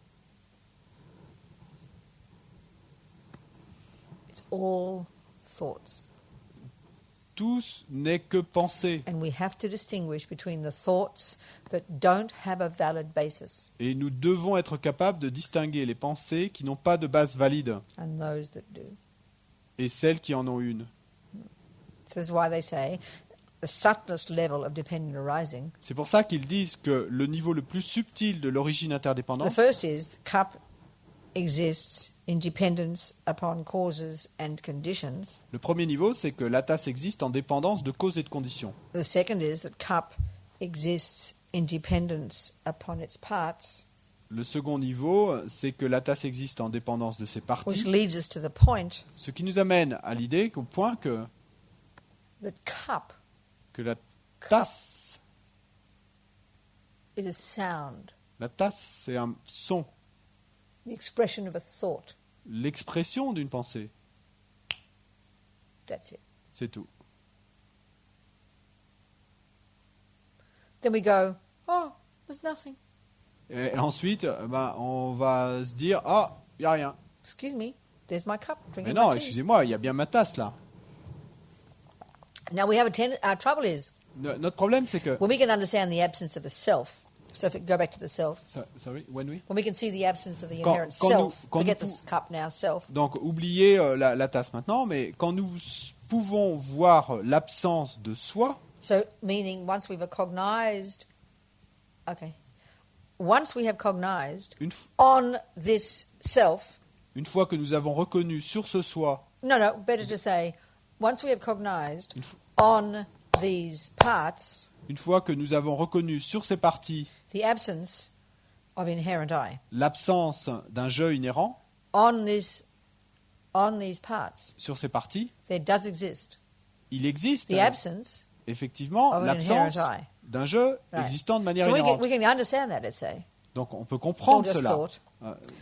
It's all thoughts. Tous n'est que pensée. And we have to distinguish between the thoughts that don't have a valid basis Et nous devons être capables de distinguer les pensées qui n'ont pas de base valide and those that do. et celles qui en ont une. So this is why they say the subtlest level of dependent arising. C'est pour ça qu'ils disent que le niveau le plus subtil de l'origine The interdépendante, first is the cup exists in dependence upon causes and conditions. le premier niveau, c'est que la tasse existe en dépendance de causes et de conditions. The second is that cup exists in dependence upon its parts, Le second niveau, c'est que la tasse existe en dépendance de ses which parties, leads us to the point ce qui nous amène à l'idée qu'au point that cup que la tasse, is a sound, c'est un son, the expression of a thought. l'expression d'une pensée, That's it. c'est tout. Then we go, oh, there's nothing. Et ensuite, on va se dire, ah, il n'y a rien. Excuse me, there's my cup. Mais Drinking non, my tea. excusez-moi, il y a bien ma tasse là. Now we have our trouble is Notre problème, c'est que... when we can understand the absence of the self. So if we go back to the self, Sorry, when we... when we can see the absence of the Quand- inherent quand nous- self, quand forget nous this cup now, self. Donc, oubliez la tasse maintenant, mais quand nous pouvons voir l'absence de soi, So meaning once we've cognized, okay, once we have cognized une, f- on this self, une fois que nous avons reconnu sur ce soi, no, better to say, once we have cognized une, f- on these parts, une fois que nous avons reconnu sur ces parties the absence of inherent I, l'absence d'un je inhérent, on these parts, sur ces parties, there does exist il existe the absence effectivement of an l'absence inherent I. d'un je Right. existant de manière So inhérente. we can understand that, let's say. Donc on peut It's all comprendre just cela. thought.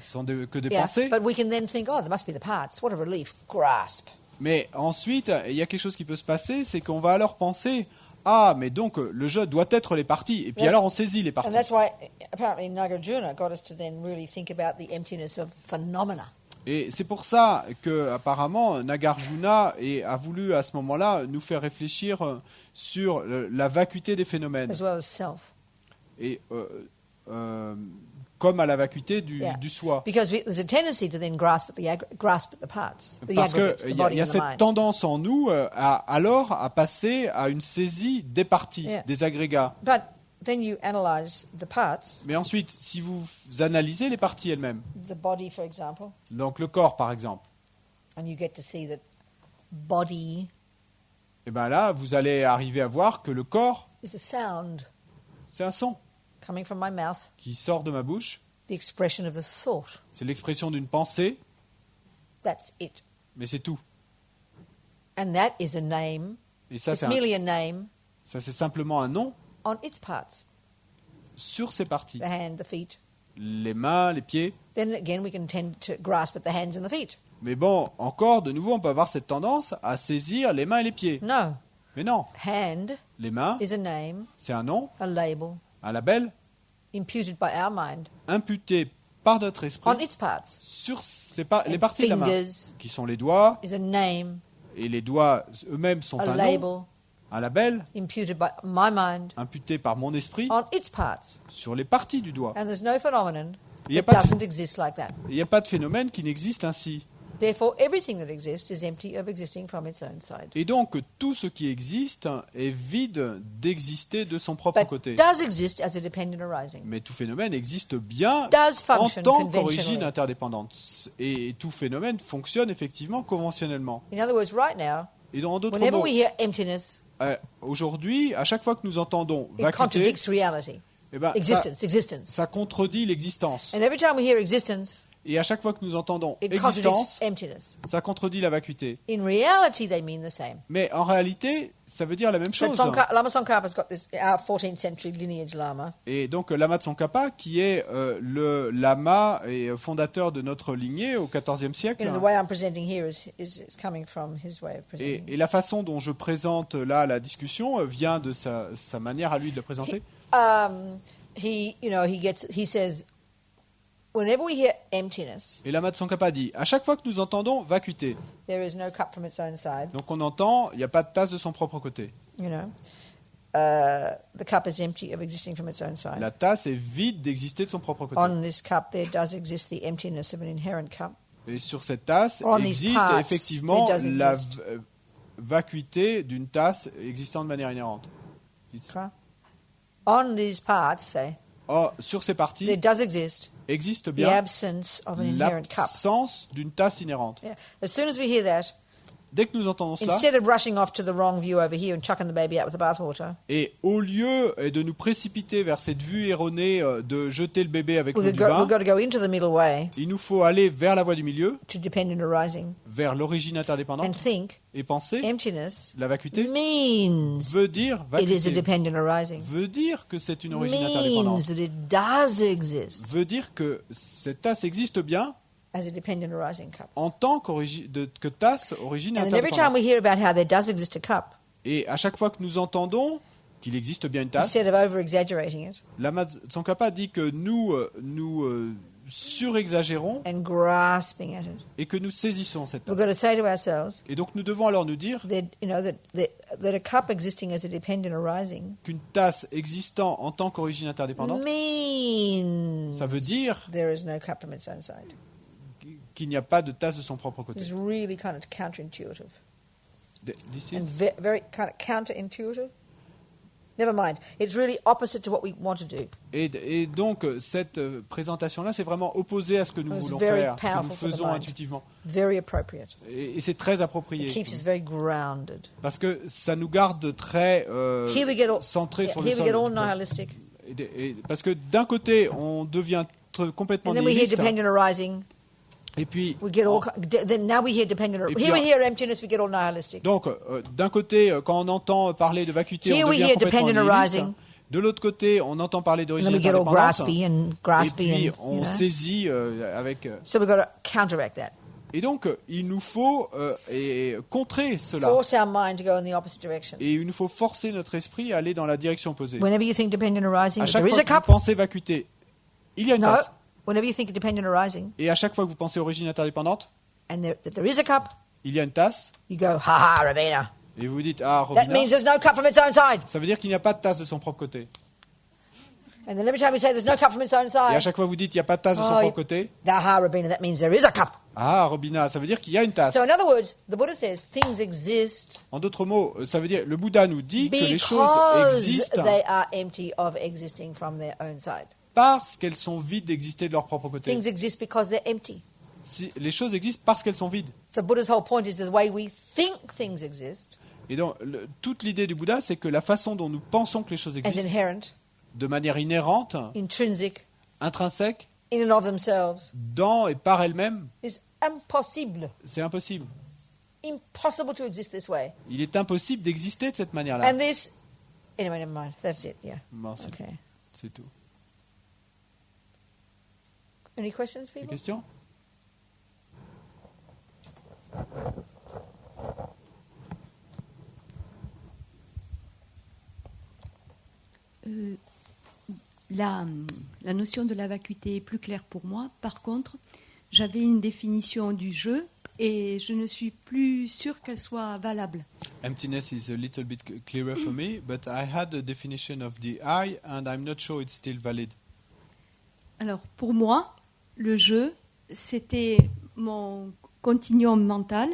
Ce sont que des Yeah, pensées. but we can then think, oh, there must be the parts. What a relief. Grasp. Mais ensuite, il y a quelque chose qui peut se passer, c'est qu'on va alors penser, ah, mais donc le jeu doit être les parties. Et puis Yes. alors on saisit les And parties. that's why, apparently, Nagarjuna got us to then really think about the emptiness of phenomena. Et c'est pour ça que apparemment Nagarjuna a voulu à ce moment-là nous faire réfléchir sur la vacuité des phénomènes As well as self. et comme à la vacuité Yeah. du soi. Because there's a tendency to then grasp at the parts, the Parce aggregates, qu'il the y a, body il y a and the cette mind. tendance en nous à passer à une saisie des parties, Yeah. des agrégats. But then you analyze the parts, Mais ensuite, si vous analysez les parties elles-mêmes, the body, for example, donc le corps par exemple, and you get to see that body et ben là, vous allez arriver à voir que le corps, is a sound c'est un son coming from my mouth, qui sort de ma bouche, the expression of the thought. C'est l'expression d'une pensée, That's it. mais c'est tout. And that is a name. Et ça, It's merely a name c'est simplement un nom on its parts. sur ses parties. The hand, the feet. Les mains, les pieds. Then again, we can tend to grasp at the hands and the feet. Mais bon, encore, de nouveau, on peut avoir cette tendance à saisir les mains et les pieds. No. Mais non, Hand les mains, is a name, c'est un nom, a label, un label, imputed by our mind imputé par notre on esprit its parts. sur les And parties de la main, fingers qui sont les doigts, is a name, et les doigts eux-mêmes sont a un nom, label, un label, imputed by my mind imputé par mon esprit on its parts. sur les parties du doigt. And there's no phenomenon Il n'y a that pas de- doesn't exist like that. Il n'y a pas de phénomène qui n'existe ainsi. Therefore, everything that exists is empty of existing from its own side. Et donc, tout ce qui existe est vide d'exister de son propre But côté. does exist as a dependent arising. Mais tout phénomène existe bien Does en function tant qu'origine conventionally. interdépendante. Et tout phénomène fonctionne effectivement conventionnellement. In other words, right now, Et en d'autres whenever mots, we hear emptiness, aujourd'hui, à chaque fois que nous entendons it vacuité, contradicts reality. eh ben, Existence. ça contredit l'existence. And every time we hear existence, Et à chaque fois que nous entendons it existence, contradicts emptiness. ça contredit la vacuité. In reality, they mean the same. Mais en réalité, ça veut dire la même So chose. Lama Tsongkhapa's got this, our 14th century lineage Lama. Et donc Lama Tsongkhapa, qui est le lama et fondateur de notre lignée au XIVe siècle, You know, the way I'm presenting here is coming from his way of et presenting. la façon dont je présente là la discussion vient de sa manière à lui de le présenter. He says, whenever we hear emptiness, Et Lama Tsongkhapa dit, à chaque fois que nous entendons vacuité, there is no cup from its own side. donc on entend, il n'y a pas de tasse de son propre côté. You know, the cup is empty of existing from its own side. La tasse est vide d'exister de son propre côté. On this cup, there does exist the emptiness of an inherent cup. Et sur cette tasse On these existe parts, effectivement it does la exist. vacuité d'une tasse existant de manière inhérente. Okay? On these parts, say, Or, sur ces parties there does exist existe the bien absence of an inherent cup. l'absence d'une tasse inhérente. Yeah. As soon as we hear that, Dès que nous entendons cela, instead of rushing off to the wrong view over here and chucking the baby out with the bathwater, et au lieu de nous précipiter vers cette vue erronée de jeter le bébé avec l'eau we've du got, bain, we've got to go into the middle way il nous faut aller vers la voie du milieu, to dependent arising vers l'origine and interdépendante, think et penser emptiness la vacuité means veut dire it is a vacuité, dependent arising. veut dire que c'est une origine Means interdépendante, that it does exist veut dire que cette tasse existe bien as a dependent arising cup. en tant que tasse origine And then every time interdépendante. we hear about how there does exist a cup, Et à chaque fois que nous entendons qu'il existe bien une tasse, instead of over-exaggerating it Lama Tsongkhapa dit que nous surexagérons and grasping at it, et que nous saisissons cette we've tasse. got to say to ourselves Et donc nous devons alors nous dire that, that a cup existing as a dependent arising qu'une tasse existant en tant qu'origine interdépendante, means ça veut dire there is no cup from its own side. qu'il n'y a pas de tasse de son propre côté. It's really kind of counterintuitive This and is- very kind of counterintuitive. Never mind. It's really opposite to what we want to do. Et donc cette présentation-là, c'est vraiment opposé à ce que nous It's voulons very faire, ce que nous powerful for the faisons mind. intuitivement. Very appropriate. Et c'est très It approprié. keeps us very grounded. Parce que ça nous garde très Here we get all, centrés sur le here we get all sol. nihilistic. Parce que d'un côté, on devient complètement And then we hear nihiliste, dependent arising. et puis We get all. Then now we hear dependent. Et puis Here we en- hear emptiness. We get all nihilistic. donc d'un côté, quand on entend parler de vacuité, Here on we devient hear complètement dependent nihiliste. arising. De l'autre côté, on entend parler And d'origine then we get all interdépendante, graspy et puis and on saisit avec. So we've got to counteract that. Et donc, il nous faut contrer cela. Force our mind to go in the opposite direction. Et il nous faut forcer notre esprit à aller dans la direction opposée. Whenever you think dependent arising, À that chaque there is fois a que vous cup. pensez vacuité, il y a une No. tasse. Whenever you think dependent arising, Et à chaque fois que vous pensez origine interdépendante, and that there is a cup, il y a une tasse. you go, ha ha, Rabina. Et vous dites, ah, That Robina, means there's no cup from its own side. ça veut dire qu'il n'y a pas de tasse de son propre côté. And then every time we say there's no cup from its own Et à side, chaque fois que vous dites, il n'y a pas de tasse de son Oh, propre côté, ha Rabina, that means there is a cup. ah, Robina, ça veut dire qu'il y a une tasse. So in other words, the Buddha says things exist En d'autres mots, ça veut dire, le Bouddha nous dit que les choses because existent they are empty of existing from their own side. parce qu'elles sont vides d'exister de leur propre côté. Things exist because they're empty. Les choses existent parce qu'elles sont vides. So Buddha's whole point is the way we think things exist Et donc, toute l'idée du Bouddha, c'est que la façon dont nous pensons que les choses as existent, inherent, de manière inhérente, intrinsic, intrinsèque, in and of themselves dans et par elles-mêmes, is impossible. c'est impossible. Impossible to exist this way. Il est impossible d'exister de cette manière-là. And this, anyway, never mind. That's it. Yeah. Bon, c'est Okay. c'est tout. Any questions, Des people? questions? La notion de la vacuité est plus claire pour moi. Par contre, j'avais une définition du jeu et je ne suis plus sûre qu'elle soit valable. Emptiness is a little bit clearer for me, but I had a definition of the I, and I'm not sure it's still valid. Alors, pour moi, le jeu, c'était mon continuum mental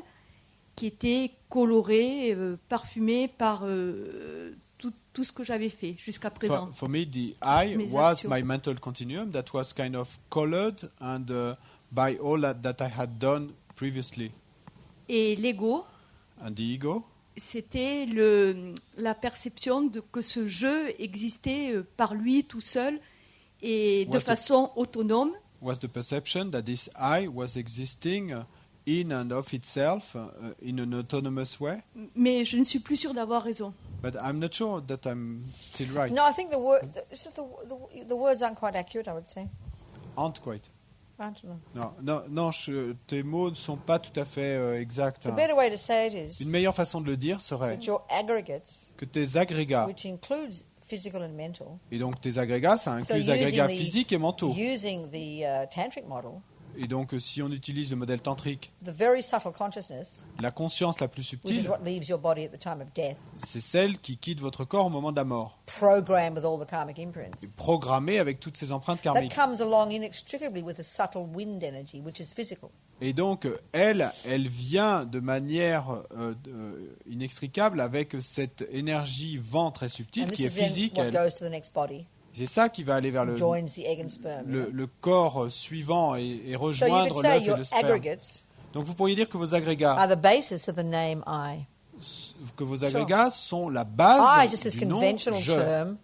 qui était coloré, parfumé par tout ce que j'avais fait jusqu'à présent. For me, the I Mes was actions. my mental continuum that was kind of colored and by all that I had done previously. Et l'ego, And the ego c'était la perception que ce jeu existait par lui tout seul et de Ouais, façon autonome. was the perception that this I was existing in and of itself in an autonomous way. Mais je ne suis plus sûre d'avoir raison. But I'm not sure that I'm still right. No, I think the words aren't quite accurate, I would say. Aren't quite. I don't know. Non, tes mots ne sont pas tout à fait exacts. The hein. better way to say it is Une meilleure façon de le dire serait that your aggregates, que tes agrégats, which includes physical and mental, et donc tes agrégats, ça inclut les agrégats physiques et mentaux. using the tantric model, Et donc si on utilise le modèle tantrique, the very subtle consciousness, la conscience la plus which is subtile, what leaves your body at the time of death, c'est celle qui quitte votre corps au moment de la mort, programmed with all the karmic et imprints. programmée avec toutes ces empreintes That karmiques. comes along inextricably with the subtle wind energy, which is physical. Et donc, elle vient de manière inextricable avec cette énergie vent très subtile And qui this est is then physique. what goes to the next body, C'est ça qui va aller vers joins the egg and sperm. le corps suivant et So you rejoindre could say l'œuf et your le sperme. aggregates Donc vous pourriez dire que vos agrégats, are the basis of the name I. sont la I base is just this du nom conventional je. term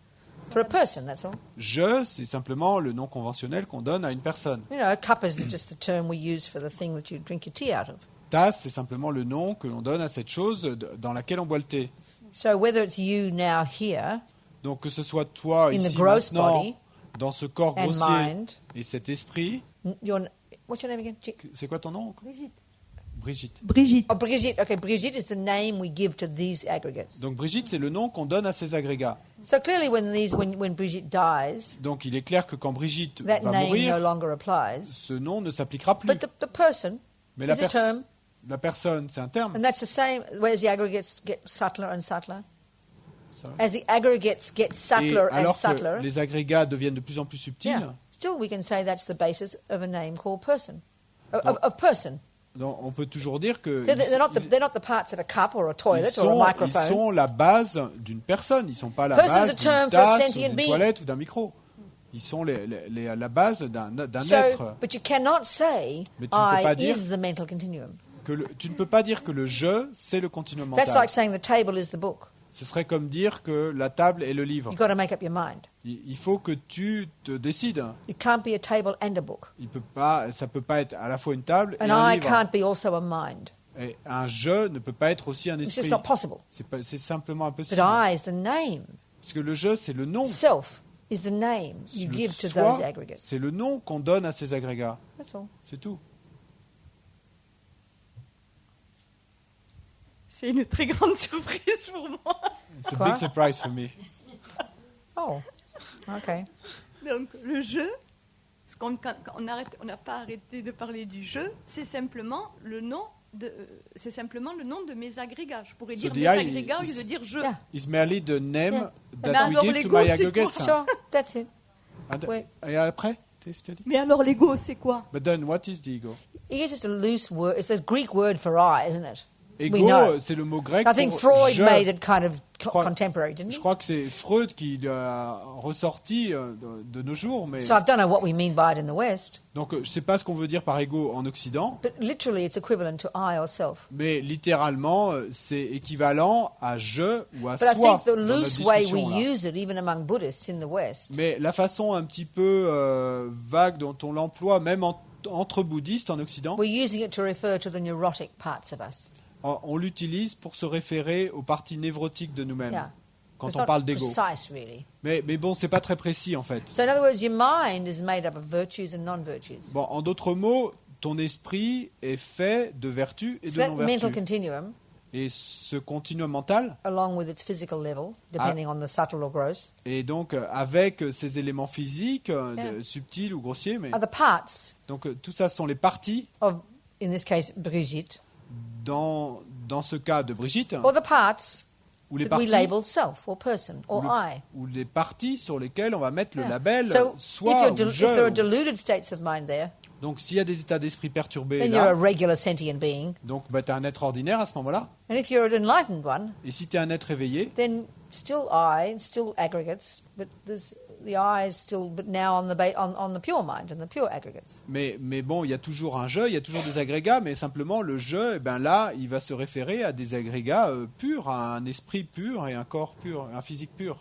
for a person, that's all. Je, c'est simplement le nom conventionnel qu'on donne à une personne. You know, a cup is just the term we use for the thing that you drink your tea out of. Tasse, c'est simplement le nom que l'on donne à cette chose dans laquelle on boit le thé. So whether it's you now here Donc que ce soit toi in the ici gross maintenant, body dans ce corps and grossier mind, et cet esprit. what's your name again? C'est quoi ton nom? Brigitte. Brigitte, Oh, Brigitte. Okay, Brigitte is the name we give to these aggregates. Donc Brigitte, c'est le nom qu'on donne à ces agrégats. So clearly, when Brigitte dies, Donc il est clair que quand Brigitte that va name no mourir, longer applies. ce nom ne s'appliquera plus. But the person Mais is a term, la personne, c'est un terme. and that's the same. Whereas the aggregates get subtler and subtler. Ça. As the aggregates get Et subtler and alors subtler, que les agrégats deviennent de plus en plus subtils, yeah, still we can say that's the basis of a name called person, of person. donc on peut toujours dire que They're not the parts of a cup or a toilet or a ils microphone. sont la base d'une personne. Ils ne sont pas la Person's a base term d'une for a tasse, sentient ou d'une being. toilette ou d'un micro. Ils sont la base d'un So, être. but you cannot say Mais tu ne peux I pas dire is the mental continuum. Tu ne peux pas dire que le je, c'est le continuum mental. That's like saying the table is the book. Ce serait comme dire que la table est le livre. You've got to make up your mind. Il faut que tu te décides. It can't be a table and a book. Ça peut pas être à la fois une table et An un I livre. can't be also a mind. Et un je ne peut pas être aussi un It's esprit. just not possible. C'est simplement But impossible. I is the name. Parce que le je, c'est le nom. Self is the name you Le give to soi, those aggregates. c'est le nom qu'on donne à ces agrégats. That's all. C'est tout. c'est une très grande surprise pour moi. It's a Quoi? big surprise for me. Oh, okay. Donc le jeu, quand on n'a pas arrêté de parler du jeu, c'est simplement le nom de mes agrégats. Je pourrais So dire the mes I agrégats au lieu is- de dire je. Yeah. It's merely the name Yeah. Mais that we alors, give to l'ego, my c'est aggregates. quoi? Sure, that's it. And- Ouais. Et après, qu'est-ce que tu as dit? Mais alors l'ego, c'est quoi? But then, what is the ego? It's just a loose word. It's a Greek word for I, isn't it? We know. Ego, c'est le mot grec I think pour Freud je. made it kind of crois- contemporary, didn't Je he? crois que c'est Freud qui l'a ressorti de nos jours, mais So I don't know what we mean by it in the West, donc je sais pas ce qu'on veut dire par ego en Occident, but literally it's equivalent to I or self. mais littéralement c'est équivalent à je ou à But I soi think the dans notre loose way we discussion, là. use it, even among Buddhists in the West, Mais la façon un petit peu vague dont on l'emploie, même entre bouddhistes en Occident, we're using it to refer to the neurotic parts of us. on l'utilise pour se référer aux parties névrotiques de nous-mêmes, Yeah. quand It's on not parle d'ego. precise, really. Mais bon, c'est pas très précis en fait. So in other words, your mind is made up of virtues and non-virtues. Bon, en d'autres mots, ton esprit est fait de vertus et So de that mental non-vertus. continuum, Et ce continuum mental, along with its physical level, depending on the subtle or gross, et donc avec ces éléments physiques, Yeah. subtils ou grossiers, mais are the parts donc tout ça sont les parties, of, in this case, Brigitte, dans ce cas de Brigitte, or the parts ou les that we parties, label self or person or ou, I. ou les parties sur lesquelles on va mettre le Yeah. label So soi ou if je. there are deluded states of mind there, Donc s'il y a des états d'esprit perturbés then you're a là, regular sentient being. donc tu es un être ordinaire à ce moment-là. And if you're an enlightened one, Et si tu es un être éveillé, then still I, still aggregates, but the I is still, but now on the pure mind and the pure aggregates. mais bon, il y a toujours un je, il y a toujours des agrégats, mais simplement le je, eh ben là, il va se référer à des agrégats purs, à un esprit pur et un corps pur, un physique pur.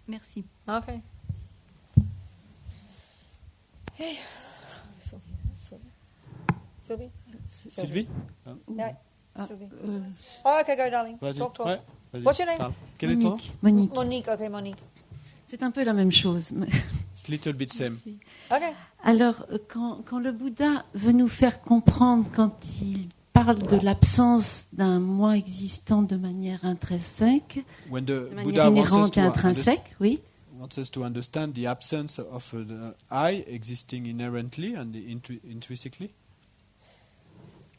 Merci. Okay. Hey. Sylvie? Sylvie, Yeah. Ah, Sylvie. euh, Oh, okay, go, darling. vas-y. Talk. Ouais, vas-y, What's your name? parle. Quel est ton nom? Monique. Monique, okay, Monique. C'est un peu la même chose. It's little bit same. Okay. Alors, quand le Bouddha veut nous faire comprendre, quand il parle de l'absence d'un moi existant de manière intrinsèque, When the de manière Buddha inhérente et intrinsèque, oui, wants us to understand the absence of the I existing inherently and intrinsically.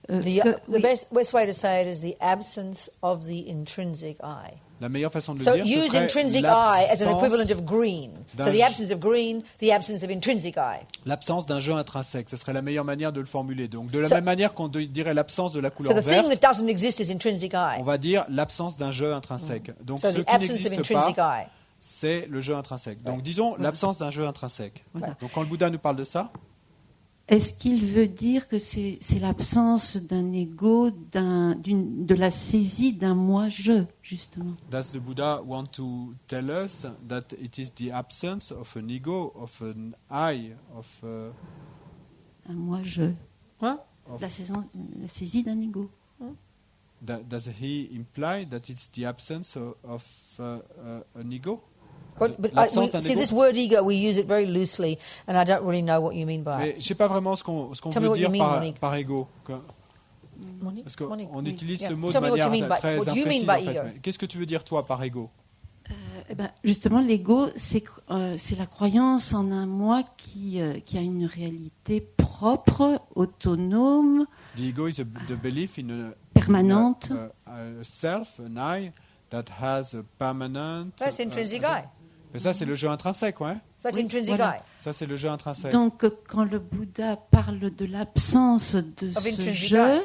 The oui, best way to say it is the absence of the intrinsic I. La meilleure façon de le So dire, ce use serait intrinsic I as an l'absence equivalent of green. So d'un the absence of green, the absence of intrinsic I. l'absence d'un jeu intrinsèque. Ce serait la meilleure manière de le formuler. Donc, de la So- même manière qu'on dirait l'absence de la So couleur the thing verte, that doesn't exist is intrinsic I. on va dire l'absence d'un jeu intrinsèque. Donc, So ce the qui absence of n'existe intrinsic pas, I. c'est le jeu intrinsèque. Donc, disons l'absence d'un jeu intrinsèque. Voilà. Donc, quand le Bouddha nous parle de ça, est-ce qu'il veut dire que c'est l'absence d'un ego, de la saisie d'un moi-je, justement? does the Buddha want to tell us that it is the absence of an ego, of an I, of Un moi-je. Huh? La saisie d'un ego. does he imply that it's the absence of an ego? But L'absence d'un see, ego? this word ego, we use it very loosely, and I don't really know what you mean by Mais it. je sais pas vraiment ce qu'on Tell me veut what you dire mean, Monique. par ego. Monique? Parce qu'on Monique. utilise Yeah. ce mot Tell de me what you manière mean by- très what you imprécise. mean by En fait. ego. Mais qu'est-ce que tu veux dire toi par ego? Eh ben, justement, l'ego, c'est la croyance en un moi qui a une réalité propre, autonome, The ego is the belief in permanente. a self, an I, that has a permanent. That's intrinsic I. Mais ça c'est le jeu intrinsèque, ouais. That's Oui, intrinsic voilà. I. Ça c'est le jeu intrinsèque. Donc, quand le Bouddha parle de l'absence de Of ce intrinsic je,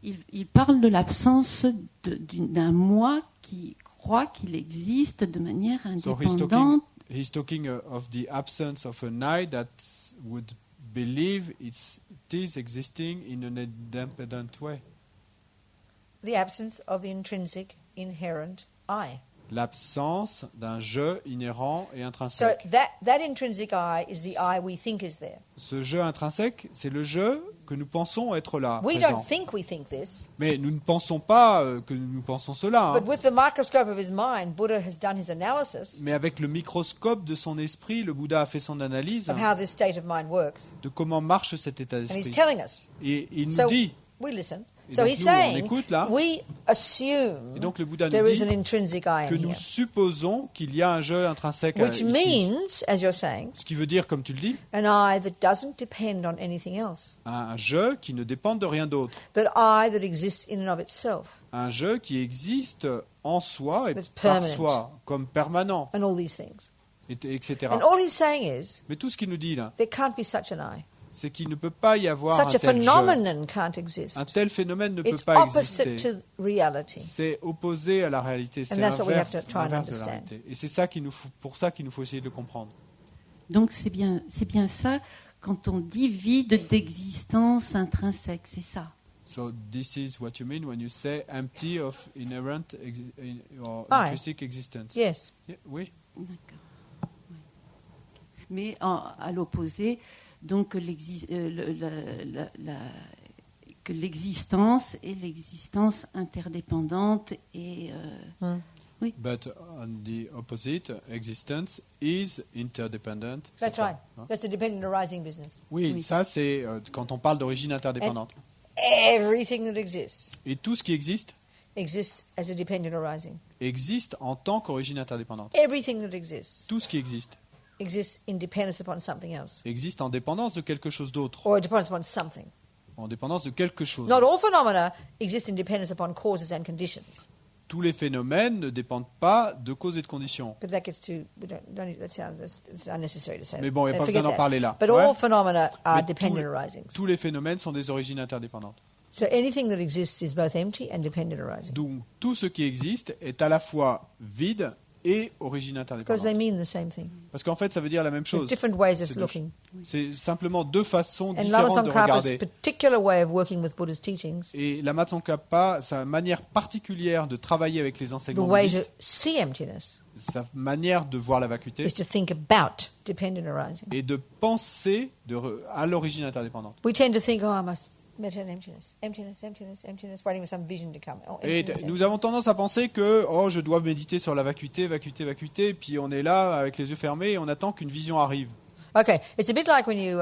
il parle de l'absence d'un moi qui croit qu'il existe de manière So indépendante. he's talking of the absence of an I that would believe it is existing in an independent way. The absence of the intrinsic, inherent I. L'absence d'un je inhérent et So intrinsèque. that intrinsic I is the I we think is there. Ce je intrinsèque, c'est le je que nous pensons être là, We présent. don't think we think this, Mais nous ne pensons pas que nous pensons cela. hein. but with the microscope of his mind, Buddha has done his analysis Mais avec le microscope de son esprit, le Bouddha a fait son analyse of how this state of mind works, de comment marche cet état and he's d'esprit. telling us. Et il nous So dit, we listen. Et So donc he's nous, on saying écoute là. we assume et donc le Bouddha there nous is dit an intrinsic I que in nous here, supposons qu'il y a un je intrinsèque which ici. means, as you're saying, Ce qui veut dire, comme tu le dis, an I that doesn't depend on anything else, un je qui ne dépend de rien d'autre. that I that exists in and of itself, Un je qui existe en soi et It's par permanent. soi, comme permanent, and all these things. etc. And all he's saying is Mais tout ce qu'il nous dit là, there can't be such an I. c'est qu'il ne peut pas y avoir Such a un tel jeu. phenomenon can't exist. Un tel phénomène ne peut It's pas opposite exister. to reality. C'est opposé à la réalité, c'est that's what we have to l'inverse try and l'inverse de la understand. réalité. Et c'est ça pour ça qu'il nous faut essayer de le comprendre. Donc c'est bien ça quand on dit vide d'existence intrinsèque, c'est ça. So this is what you mean when you say empty of inherent or Ah, intrinsic existence. Yes. Yeah, oui. D'accord. Ouais. Mais à l'opposé, donc que l'existence est l'existence interdépendante et But on the opposite, existence is interdependent. That's C'est ça, right. hein. That's the dependent arising business. Oui, ça c'est quand on parle d'origine interdépendante. Everything that exists Et tout ce qui existe exists as a dependent arising. existe en tant qu'origine interdépendante. Everything that exists Tout ce qui existe in dependence upon something else, existe en dépendance de quelque chose d'autre, or dependence upon something. en dépendance de quelque chose. Not all phenomena exist in dependence upon causes and conditions. Tous les phénomènes ne dépendent pas de causes et de conditions. But that gets too. It's unnecessary to say. Mais bon, il n'y a pas Forget besoin d'en that. parler là. But Ouais. all phenomena are Mais dependent arisings. tous les phénomènes sont des origines interdépendantes. So anything that exists is both empty and dependent arising Donc tout ce qui existe est à la fois vide et origine because interdépendante. they mean the same thing. Parce qu'en fait, ça veut dire la même There are chose. different ways C'est of deux looking. C'est simplement deux façons And Lama différentes de Tsongkhapa's regarder. particular way of working with Buddha's teachings, Et Lama Tsongkhapa, sa manière particulière de travailler avec les the enseignements way to bouddhistes, see emptiness, sa manière de voir la vacuité, is to think about dependent arising. et de penser à l'origine interdépendante. We tend to think, oh, I must meditate on emptiness, emptiness, emptiness, emptiness, waiting for some vision to come. Oh, Et emptiness, nous avons tendance à penser que je dois méditer sur la vacuité, vacuité, vacuité, puis on est là avec les yeux fermés et on attend qu'une vision arrive. Okay, it's a bit like when you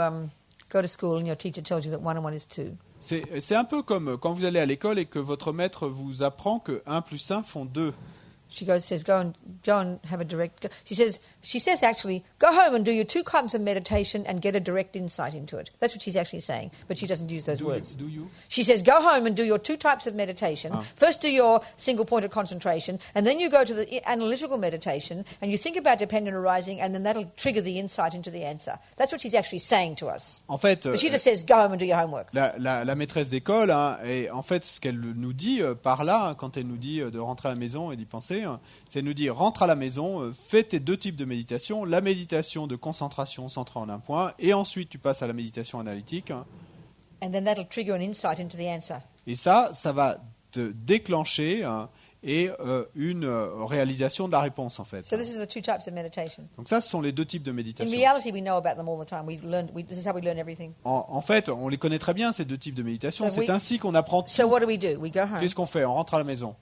go to school and your teacher tells you that 1 and 1 is 2. C'est un peu comme quand vous allez à l'école et que votre maître vous apprend que 1 plus 1 font 2. She says, go and have a direct. She says actually, go home and do your 2 kinds of meditation and get a direct insight into it. That's what she's actually saying, but she doesn't use those words. Do you? She says, go home and do your 2 types of meditation. First do your single point of concentration, and then you go to the analytical meditation, and you think about dependent arising, and then that'll trigger the insight into the answer. That's what she's actually saying to us. En fait, But she just says, go home and do your homework. la maîtresse d'école, et en fait, ce qu'elle nous dit par là, quand elle nous dit de rentrer à la maison et d'y penser, c'est nous dire rentre à la maison, fais tes 2 types de méditation, la méditation de concentration centrée en un point, et ensuite tu passes à la méditation analytique. And then that'll trigger an insight into the answer. Et ça va te déclencher une réalisation de la réponse, en fait. So this is the 2 types of meditation. Donc ça, ce sont les 2 types de In méditation. reality, we know about them all the time. This is how we learn everything. En fait, on les connaît très bien, ces 2 types de méditation. So C'est ainsi qu'on apprend tout. So what do? We go home. Qu'est-ce qu'on fait? On rentre à la maison.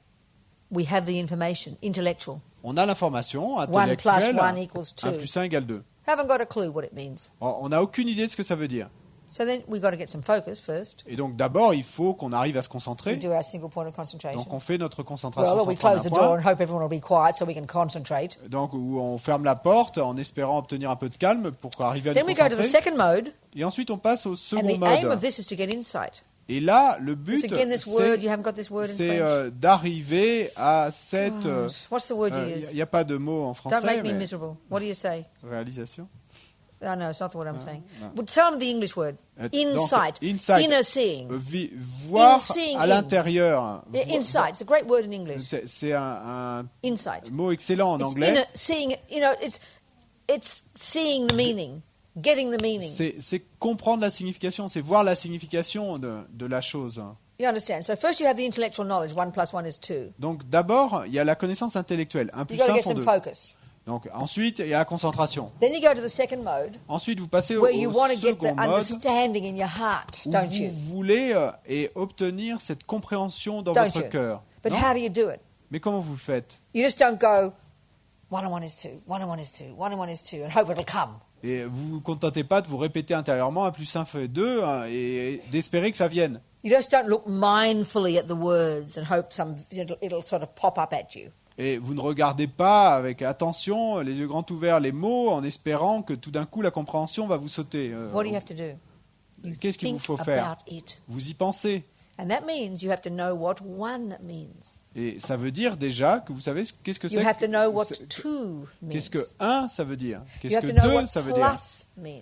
We have the information, intellectual. On a l'information 1 intellectuelle. plus 1 equals 2. 1 plus 1 égale 2. Haven't got a clue what it means. On n'a aucune idée de ce que ça veut dire. So then we've got to get some focus first. Et donc d'abord, il faut qu'on arrive à se We concentrer. do our single point of concentration. Donc on fait notre concentration Well, we centrée en close un the door point. and hope everyone will be quiet so we can concentrate. Donc où on ferme la porte en espérant obtenir un peu de calme pour arriver à Then nous we go to the concentrer. second mode, Et ensuite on passe au and second the aim of mode. this is to get insight. Et là, le but, It's again this word, you haven't got this word in c'est French. d'arriver à cette... What's the word you Il use? n'y a pas de mot en Don't français, make me mais miserable. What do you say? réalisation. Oh no, it's not the word I'm saying. no. But tell them the English word. Donc, Insight. insight. Inner seeing. Voir seeing à in. l'intérieur. Yeah, insight. It's a great word in English. C'est un Insight. mot excellent en It's anglais. inner seeing. It's seeing the meaning, getting the meaning. C'est comprendre la signification, c'est voir la signification de la chose. You understand? So first you have the intellectual knowledge. 1 plus 1 is 2. Donc d'abord, il y a la connaissance intellectuelle. 1 You plus got to 1 get font some 2. focus. Donc ensuite, il y a la concentration. Then you go to the second mode, Ensuite, vous passez au where you want to get the second mode understanding in your heart, où don't vous you? voulez et obtenir cette compréhension dans Don't votre you? cœur. But Non? how do you do it? Mais comment vous le faites? You just don't go 1 and 1 is 2, 1 and 1 is 2, 1 and 1 is 2, and hope it'll come. Et vous ne vous contentez pas de vous répéter intérieurement 1 plus 1 fait 2 et d'espérer que ça vienne. You just don't look mindfully at the words and hope it'll sort of pop up at you. Et vous ne regardez pas avec attention, les yeux grands ouverts, les mots, en espérant que tout d'un coup la compréhension va vous sauter. What do you have to do? You Qu'est-ce qu'il vous think faut faire? about it. Vous y pensez. And that means you have to know what one means. Et ça veut dire déjà que vous savez qu'est-ce que You c'est. have to know what c'est- two means. Qu'est-ce que un ça veut dire? You Qu'est-ce have que to know deux what ça veut dire? plus means.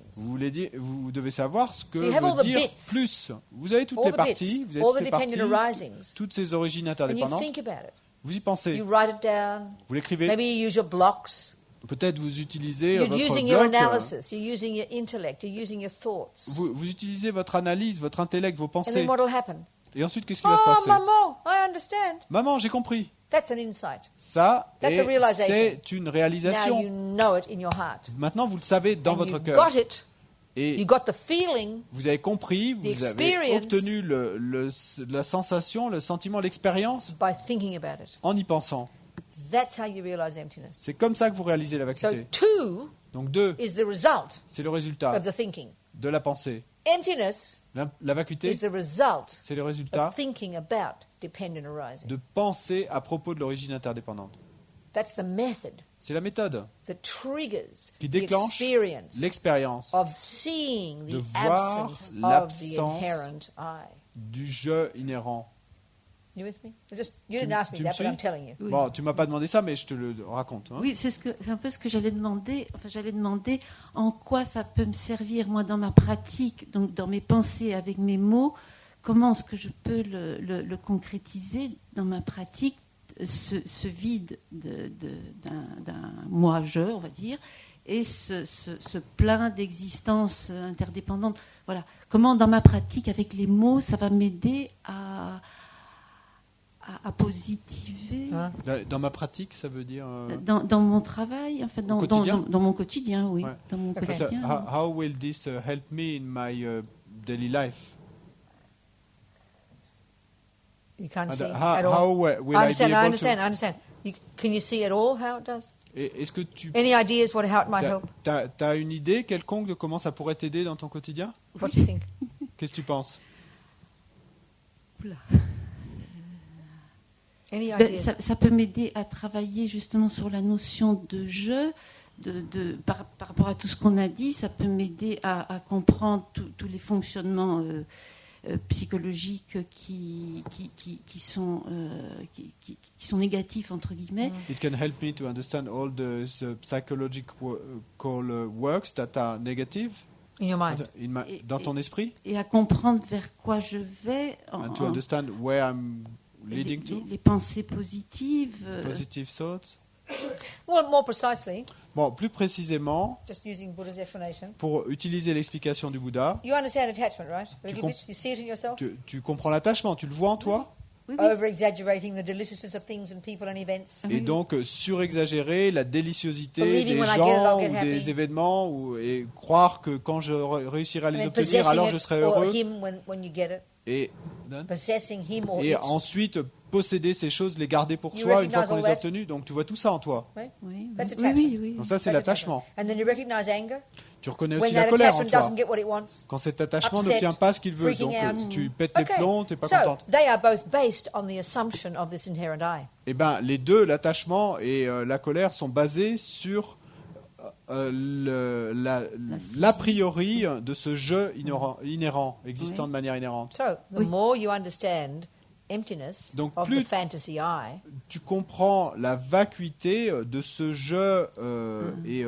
Vous devez savoir ce que So you have all veut the dire bits. plus. Vous avez toutes All les the parties, bits, vous avez all toutes the les parties, dependent arisings. toutes ces origines And you interdépendantes. think about it. Vous y pensez, You write it down. vous l'écrivez. Maybe you use your blocks. Peut-être vous utilisez You're votre using your bloc. analysis. You're using your intellect. You're using your thoughts. Vous utilisez votre analyse, votre intellect, vos And pensées. then what will happen? Et ensuite, qu'est-ce qui va se Oh, passer? maman, I understand. Maman, j'ai compris. That's an insight. Ça, That's a realization. c'est une Now réalisation. you know it in your heart. Maintenant, vous le savez dans And votre you cœur. got it. You Et got the feeling. vous avez compris, vous avez experience. obtenu la sensation, le sentiment, l'expérience By thinking about it. en y pensant. That's how you realize emptiness. C'est comme ça que vous réalisez la So vacuité. two Donc deux, is the result c'est le résultat of the thinking. de la pensée. Emptiness La vacuité, is the result c'est le résultat of thinking about dependent arising. de penser à propos de l'origine interdépendante. That's the method C'est la méthode that triggers qui the déclenche experience l'expérience of seeing de the voir absence of the l'absence inherent I. du je inhérent. You with me? You didn't ask me tu me that, but I'm suis telling you. Oui. Bon, tu m'as pas demandé ça, mais je te le raconte. Hein. Oui, c'est un peu ce que j'allais demander. Enfin, j'allais demander en quoi ça peut me servir, moi, dans ma pratique, donc dans mes pensées, avec mes mots. Comment est-ce que je peux le concrétiser dans ma pratique, ce vide d'un moi-je, on va dire, et ce plein d'existence interdépendante. Voilà. Comment, dans ma pratique, avec les mots, ça va m'aider à positiver Hein? Dans ma pratique, ça veut dire. dans mon travail, enfin dans quotidien mon quotidien, oui. Ouais. Dans mon Ok. quotidien. How will this help me in my daily life? You can't And see how at all. will I I be understand. I able understand. to? I understand. Can you see at all how it does? Est-ce que tu Any ideas how it might help? as une idée quelconque de comment ça pourrait t'aider dans ton quotidien? What do you think? Qu'est-ce que tu penses? Oula. Any Ben, ideas? ça peut m'aider à travailler justement sur la notion de jeu, par rapport à tout ce qu'on a dit. Ça peut m'aider à comprendre tous les fonctionnements psychologiques qui sont négatifs, entre guillemets. It can help me to understand all the psychological works that are negative In your mind. dans ton esprit, Et à comprendre vers quoi je vais, and to understand where I'm leading to, les pensées positives. positive thoughts. Well, more precisely, Bon, plus précisément, just using Buddha's explanation, pour utiliser l'explication du Bouddha, you understand attachment, right? A little comp- bit. You see it in yourself. tu comprends l'attachement, tu le vois en toi, Oui, oui. Over exaggerating the deliciousness of things and people and events. et donc surexagérer la déliciosité Believing des when I get it, gens I'll get ou happy. des événements, et croire que quand je réussirai à And les then obtenir, possessing alors it je serai or heureux, him when you get it. et, Possessing him or et it. ensuite posséder ces choses, les garder pour You soi une fois recognize qu'on all les a that? obtenues. Donc tu vois tout ça en toi. Right? Oui, That's oui, attachment. oui, oui. Donc ça, c'est That's l'attachement. attachment. And then you recognize anger Tu reconnais when aussi la that colère en attachment toi. doesn't get what it wants. Quand cet attachement Upset, n'obtient pas ce qu'il veut, freaking donc out. tu pètes les Okay. plombs, t'es pas So contente. they are both based on the assumption of this inherent I. Eh ben, les deux, l'attachement et la colère, sont basés sur l'a priori de ce jeu inhérent, existant Oui. de manière inhérente. So the Oui. more you understand emptiness Donc, of plus- the fantasy I, Tu comprends la vacuité de ce jeu et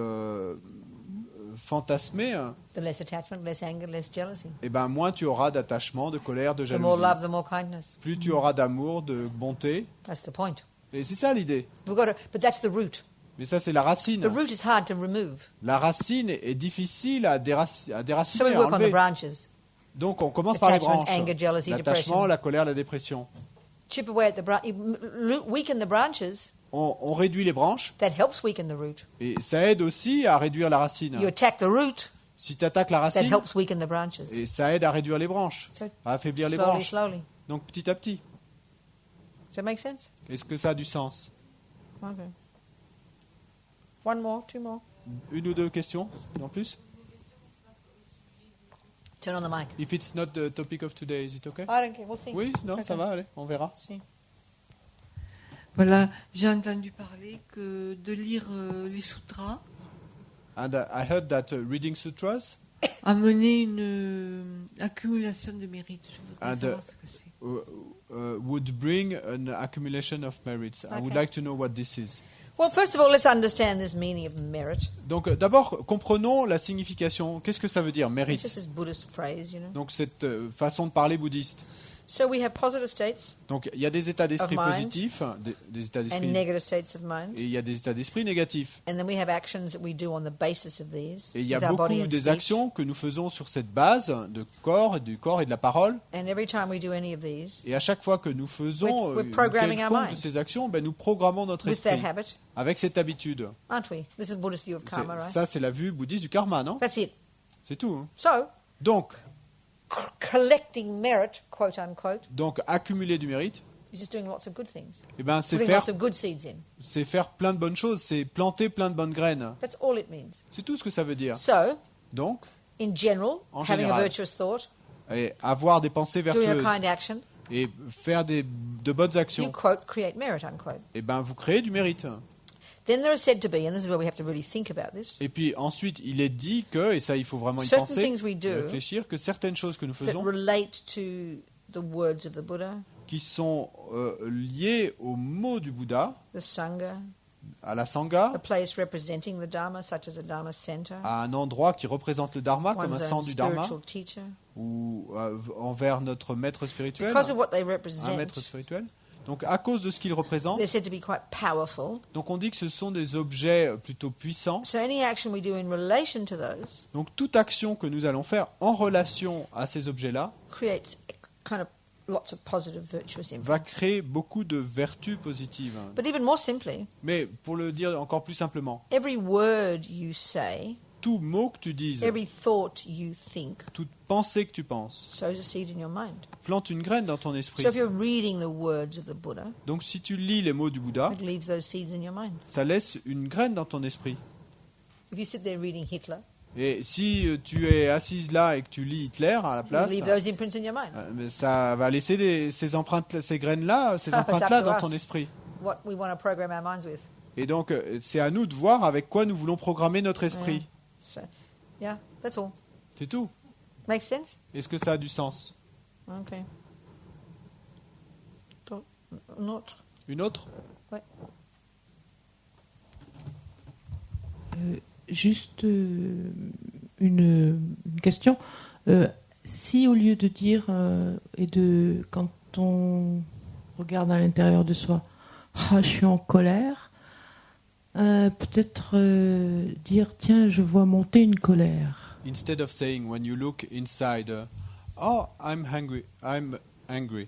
fantasmé, the less attachment, less anger, less jealousy. eh ben, moins tu auras d'attachement, de colère, de The more jalousie. love, the more kindness. Plus tu auras d'amour, de bonté. That's the point. Et c'est ça l'idée. But that's the root. Mais ça, c'est la racine. The root is hard to remove. La racine est difficile à déraciner, So we à work on the enlever. branches. Donc, on commence par les Attachment, branches. anger, jealousy, L'attachement, depression. la colère, la dépression. Chip away at the weaken the branches. On réduit les branches That helps weaken the root. et ça aide aussi à réduire la racine. You attack the root. Si tu attaques la That racine, helps weaken the branches. et ça aide à réduire les branches, So à affaiblir les slowly, branches. slowly. Donc, petit à petit. Does that make sense? Est-ce que ça a du sens? Okay. One more, two more. Une ou deux questions en plus? Turn on the mic. If it's not the topic of today, is it okay? I don't care. We'll see. Oui, non, ça Okay. va, allez, on verra. See. Voilà, j'ai entendu parler que de lire les sutras, And I heard that reading sutras, amener une accumulation de mérite. Je voudrais And, savoir ce que c'est. would bring an accumulation of merits. I would Okay. like to know what this is. Well, first of all, let's understand this meaning of merit. Donc d'abord, comprenons la signification. Qu'est-ce que ça veut dire, It's mérite? just this Buddhist phrase, you know. Donc cette façon de parler bouddhiste. So we have positive states Donc il y a des états d'esprit Of mind. positifs, des états and d'esprit, negative states of mind. et il y a des états d'esprit négatifs. And then we have actions that we do on the basis of these Et il y a with our body beaucoup and des speech. actions que nous faisons sur cette base du corps et de la parole. And every time we do any of these Et à chaque fois que nous faisons We're programming our quelconque de mind. ces actions, ben, nous programmons notre with that esprit habit, avec cette habitude. aren't we? This is Buddhist view of karma, right? Ça, c'est la vue bouddhiste du karma, non? That's it. C'est tout. Hein. So, Donc, collecting merit, quote unquote, accumuler du mérite, is just doing lots of good things. eh ben, Putting lots of good seeds in. c'est faire plein de bonnes choses, c'est planter plein de bonnes graines. That's all it means. C'est tout ce que ça veut dire. So, Donc, in general, En having a général. virtuous thought, et avoir des pensées doing a vertueuses kind action, et faire de bonnes you actions, quote, create merit, unquote. eh ben, vous créez du mérite. Then there is said to be, and this is where we have to really think about this, Et puis ensuite, il est dit que, et ça il faut vraiment y Certain penser, things we do y réfléchir, que certaines choses que nous that faisons, relate to the words of the Buddha, qui sont liées aux mots du Bouddha, the Sangha, à la Sangha, a place representing the Dharma, such as a Dharma center, à un endroit qui représente le Dharma comme un one's own centre du Dharma, spiritual teacher, ou envers notre maître spirituel, because of what they un maître represent, spirituel. Donc à cause de ce qu'il représente, they're said to be quite powerful. donc on dit que ce sont des objets plutôt puissants. So any action we do in relation to those Donc toute action que nous allons faire en relation à ces objets-là creates kind of lots of positive, virtuous impact. va créer beaucoup de vertus positives. But even more simply, Mais pour le dire encore plus simplement, every word you say, tout mot que tu dises, every thought you think, toute pensée que tu penses, sows a seed in your mind. plante une graine dans ton esprit. So if you're reading the words of the Buddha, Donc si tu lis les mots du Bouddha, it leaves those seeds in your mind. ça laisse une graine dans ton esprit. If you sit there reading Hitler, Et si tu es assise là et que tu lis Hitler à la you place, leave those imprints in your mind. mais ça va laisser ces empreintes, ces graines-là, ces It's up empreintes-là to dans us. ton esprit. What we want to program our minds with. Et donc c'est à nous de voir avec quoi nous voulons programmer notre esprit. So, yeah, that's all. C'est tout. Makes sense? Est-ce que ça a du sens? Okay. Une autre. Une autre? Juste une question. Si au lieu de dire quand on regarde à l'intérieur de soi, je suis en colère, peut-être dire tiens, je vois monter une colère. Instead of saying when you look inside, oh, I'm angry,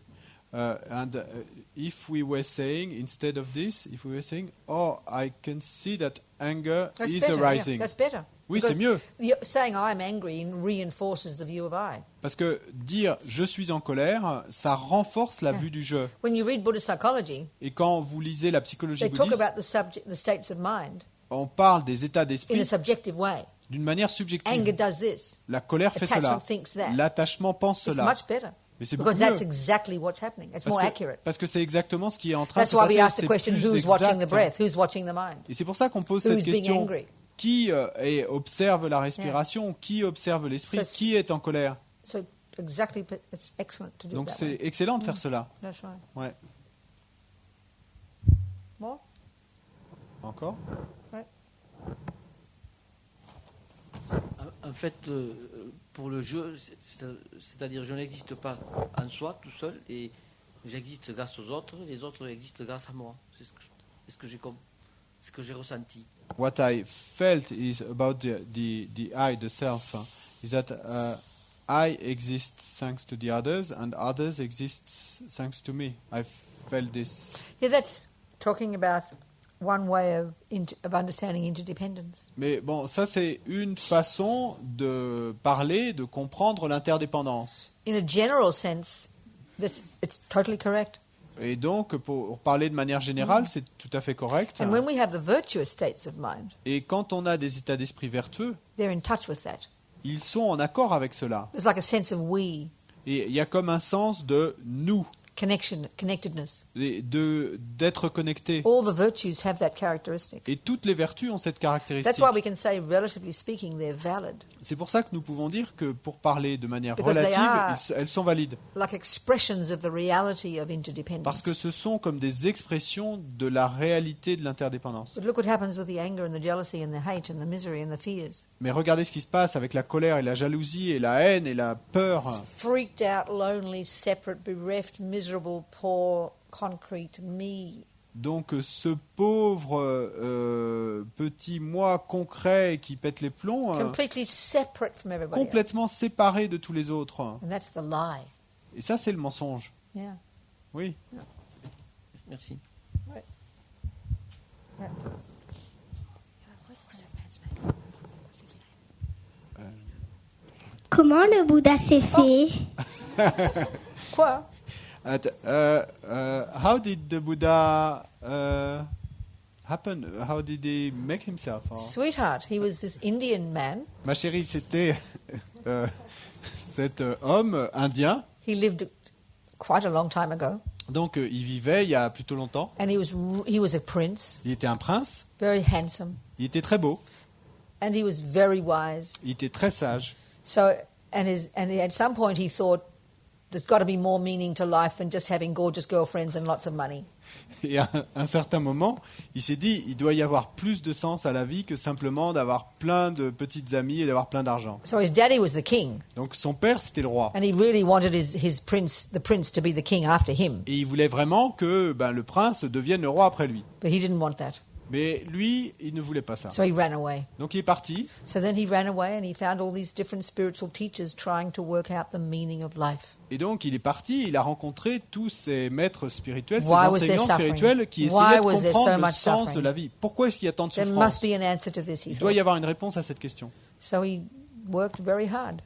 if we were saying instead of this, if we were saying, oh, I can see that anger That's is better. arising. Yeah, that's better. Oui, Because c'est mieux. Saying I'm angry reinforces the view of I. Parce que dire je suis en colère, ça renforce la vue du je. When you read Buddhist psychology, Et quand vous lisez la psychologie they talk bouddhiste, about the states of mind on parle des états in a d'esprit subjective way. d'une manière subjective. Anger does this. La colère fait cela. Attachment thinks that. L'attachement pense It's cela. much better. Mais c'est beaucoup Because that's mieux. exactly what's happening. It's more accurate. Parce que c'est exactement ce qui est en train de That's se why we passer. ask the C'est question, plus who's watching the exact. breath? Who's watching the mind? Et c'est pour ça qu'on pose Who's cette being question. angry? Qui observe la respiration? Qui observe l'esprit? So- Qui est en colère? So exactly, it's excellent to do Donc it that c'est way. excellent de faire cela. That's right. Ouais. More? Encore? En fait, pour le jeu, c'est-à-dire je n'existe pas en soi tout seul et j'existe grâce aux autres, les autres existent grâce à moi. C'est ce que j'ai ressenti. What I felt is about the I, the self, is that I exist thanks to the others and others exist thanks to me. I felt this. Yeah, that's talking about one way of understanding interdependence. Mais bon, ça c'est une façon de parler, de comprendre l'interdépendance. In a general sense, it's totally correct. Et donc, pour parler de manière générale, c'est tout à fait correct. And when we have the virtuous states of mind, Et quand on a des états d'esprit vertueux, they're in touch with that. ils sont en accord avec cela. There's like a sense of we. Et il y a comme un sens de nous. connectedness. d'être connecté. All the virtues have that characteristic. Et toutes les vertus ont cette That's caractéristique. why we can say, relatively speaking, they're valid, C'est pour ça que nous pouvons dire que pour parler de manière Because they are- relative, elles sont valides. like expressions of the reality of interdependence. Parce que ce sont comme des expressions de la réalité de l'interdépendance. But look what happens with the anger and the jealousy and the hate and the misery and the fears. Mais regardez ce qui se passe avec la colère et la jalousie et la haine et la peur. Freaked out, lonely, separate, bereft, miserable, poor, concrete me. Donc ce pauvre petit moi concret qui pète les plombs, Completely separate from everybody else. complètement séparé de tous les autres. And that's the lie. Et ça, c'est le mensonge. Yeah. Oui. Merci. Comment le Bouddha s'est fait? Quoi? How did the Buddha happen? How did he make himself? Or- Sweetheart, he was this Indian man. Ma chérie, c'était cet homme indien. He lived quite a long time ago, Donc il vivait il y a plutôt longtemps. and he was a prince, Il était un prince. very handsome, Il était très beau. and he was very wise. Il était très sage. So, and at some point he thought, there's got to be more meaning to life than just having gorgeous girlfriends and lots of money. Et à un certain moment, il s'est dit, il doit y avoir plus de sens à la vie que simplement d'avoir plein de petites amies et d'avoir plein d'argent. So his daddy was the king, Donc son père, c'était le roi. and he really wanted the prince to be the king after him. Et il voulait vraiment que le prince devienne le roi après lui. But he didn't want that. Mais lui, il ne voulait pas ça. So he ran away. Donc il est parti. So then he ran away and he found all these different spiritual teachers trying to work out the meaning of life. Et donc il est parti, il a rencontré tous ces maîtres spirituels, ces Why was there enseignants suffering? spirituels qui Why essayaient de was there so comprendre le much sens suffering? de la vie. Pourquoi est-ce qu'il y a tant de There souffrance? must be an answer to this, he Il doit y thought. avoir une réponse à cette question. So he worked very hard.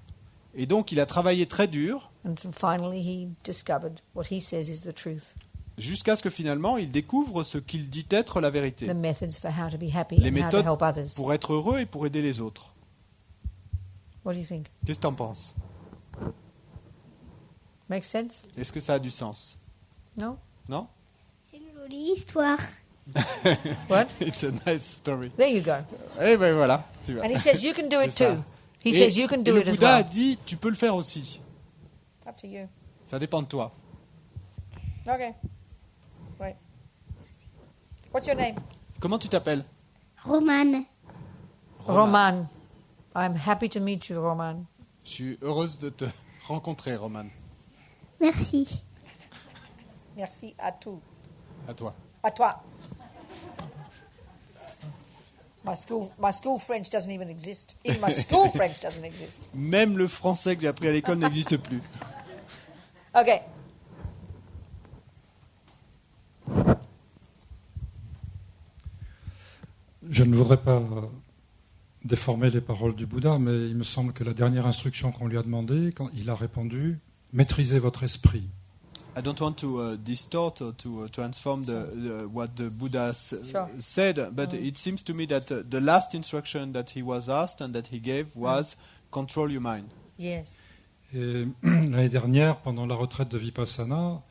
Et donc il a travaillé très dur And finally he discovered what he says is the truth. jusqu'à ce que finalement il découvre ce qu'il dit être la vérité. The methods for how to be happy Les and how to méthodes help others. pour être heureux et pour aider les autres. What do you think? Qu'est-ce que tu en penses? Makes sense? Est-ce que ça a du sens? No? Non? C'est une jolie histoire. What? It's a nice story. There you go. Eh ben voilà, tu vois. And he says you can do it C'est ça. too. He Et- says you can et do le it as Bouddha a well. dit, tu peux le faire aussi. Up to you. Ça dépend de toi. Okay. Wait. What's your name? Comment tu t'appelles? Romane. Roman. I'm happy to meet you, Roman. Je suis heureuse de te rencontrer, Roman. Merci. Merci à tout. À toi. À toi. My school French doesn't even exist. Even my school French doesn't exist. Même le français que j'ai appris à l'école n'existe plus. Okay. Je ne voudrais pas déformer les paroles du Bouddha, mais il me semble que la dernière instruction qu'on lui a demandée, quand il a répondu « Maîtrisez votre esprit ». I don't want to distort or to transform what the Buddha Sure. said, but it seems to me that the last instruction that he was asked and that he gave was control your mind. Yes. Et l'année dernière, pendant la retraite de Vipassana,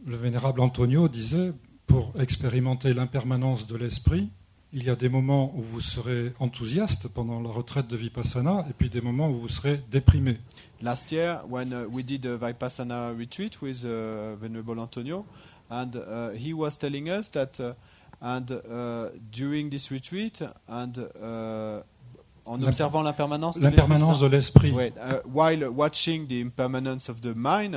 le vénérable Antonio disait « Pour expérimenter l'impermanence de l'esprit, il y a des moments où vous serez enthousiaste pendant la retraite de Vipassana et puis des moments où vous serez déprimé. » Last year, when we did a Vipassana retreat with Venerable Antonio, and he was telling us that during this retreat, and en observant l'impermanence L'impermanence de l'esprit. Wait, while watching the impermanence of the mind,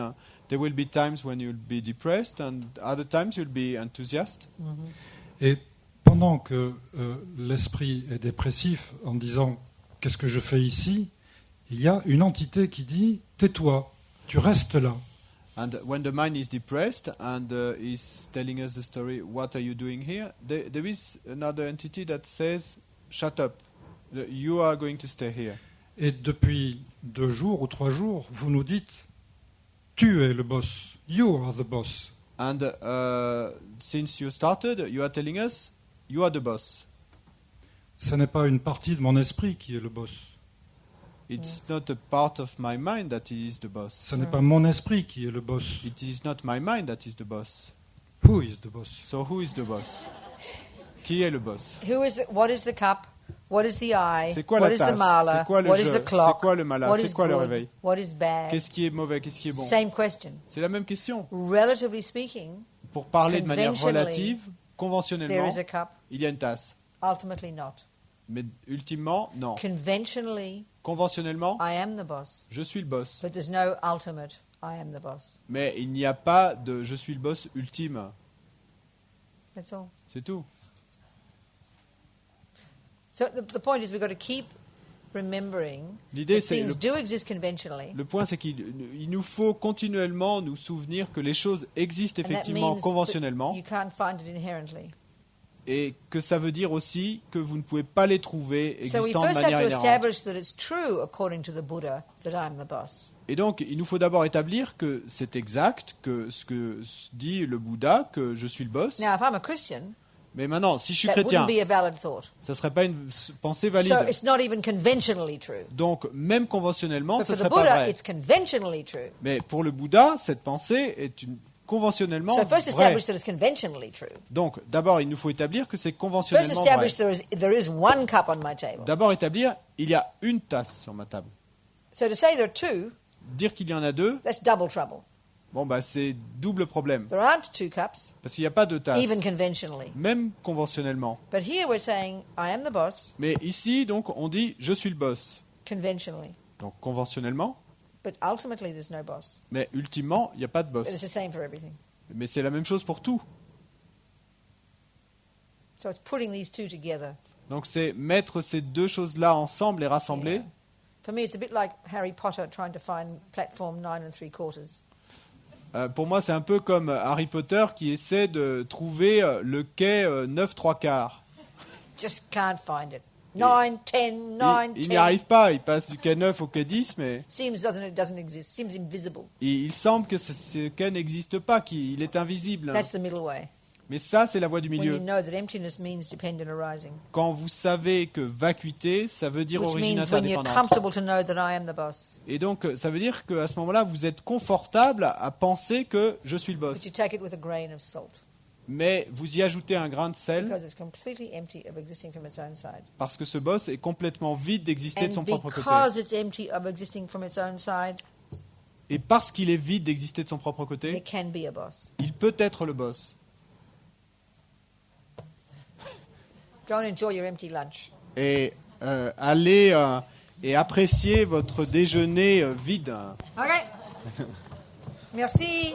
there will be times when you'll be depressed, and other times you'll be enthusiastic. Et pendant que l'esprit est dépressif en disant « Qu'est-ce que je fais ici ?», il y a une entité qui dit « Tais-toi, tu restes là ». And when the mind is depressed and is telling us the story, what are you doing here? There is another entity that says, shut up, you are going to stay here. Et depuis 2 jours ou 3 jours, vous nous dites « Tu es le boss, you are the boss ». And since you started, you are telling us, you are the boss. Ce n'est pas une partie de mon esprit qui est le boss. It's not a part of my mind that is the boss. Ce n'est pas mon esprit qui est le boss. It is not my mind that is the boss. Who is the boss? So who is the boss? Qui est le boss? What is the cup? What is the eye? C'est quoi What la is tasse? the mala? C'est quoi le What is jeu? the clock? C'est quoi le mala? What C'est is quoi le good? réveil? What is bad? Qu'est-ce qui est mauvais? Qu'est-ce qui est bon? Same question. C'est la même question. Relatively speaking, Pour parler de manière Conventionally, relative, there conventionnellement, is a cup. il y a une tasse. Ultimately not. Mais ultimement, non. Conventionally, Conventionnellement, I am the boss. je suis le boss. But there's no ultimate I am the boss. Mais il n'y a pas de je suis le boss ultime. That's all. C'est tout. So the point is we've got to keep remembering L'idée, that c'est things do exist conventionally. le point, c'est qu'il nous faut continuellement nous souvenir que les choses existent And that effectivement means conventionnellement that you can't find it inherently. et que ça veut dire aussi que vous ne pouvez pas les trouver So we existant de first have manière to inhérente. establish that it's true according to the Buddha that I'm the boss. Et donc, il nous faut d'abord établir que c'est exact, que ce que dit le Bouddha, que je suis le boss. Now, if I'm a Christian, Mais maintenant, si je suis that chrétien, wouldn't be a valid thought. ça ne serait pas une pensée valide. So it's not even conventionally true. Donc, même conventionnellement, But ce for ne the serait pas Buddha, vrai. it's conventionally true. Mais pour le Bouddha, cette pensée est conventionnellement So first vraie. establish that it's conventionally true. Donc, d'abord, il nous faut établir que c'est First conventionnellement vrai. establish there is one cup on my table. D'abord établir, il y a une tasse sur ma table. So to say there are two, Dire qu'il y en a deux, that's double trouble. bon bah c'est double problème. There aren't two cups, Parce qu'il n'y a pas de tasse, even conventionally. même conventionnellement. But here we're saying, I am the boss, Mais ici, donc, on dit je suis le boss. conventionally. Donc conventionnellement, But ultimately, there's no boss. mais ultimement, il n'y a pas de But it's boss. the same for everything. Mais c'est la même chose pour tout. So it's putting these two together. Donc c'est mettre ces deux choses-là ensemble et rassembler. Yeah. For me, it's a bit like Harry Potter trying to find platform 9 3/4. Pour moi, c'est un peu comme Harry Potter qui essaie de trouver le quai 9 3/4. Just can't find it. 9, 10, 9, Il 10. n'y arrive pas, il passe du quai 9 au quai 10, mais It doesn't exist. Seems invisible. il semble que ce quai n'existe pas, qu'il est invisible. That's the middle way. Mais ça, c'est la voie du When you milieu. know that emptiness means dependent arising. Quand vous savez que vacuité, ça veut dire Which origine means when you're interdépendante. comfortable to know that I am the boss. Et donc, ça veut dire qu'à ce moment-là, vous êtes confortable à penser que je suis le But boss. you take it with a grain of salt. Mais vous y ajoutez un grain de sel Because it's completely empty of existing from its own side. parce que ce boss est complètement vide d'exister de son And propre côté. because it's empty of existing from its own side, Et parce qu'il est vide d'exister de son propre there côté, can be a boss. il peut être le boss. Go and enjoy your empty lunch. Et allez et appréciez votre déjeuner vide. Okay. Merci.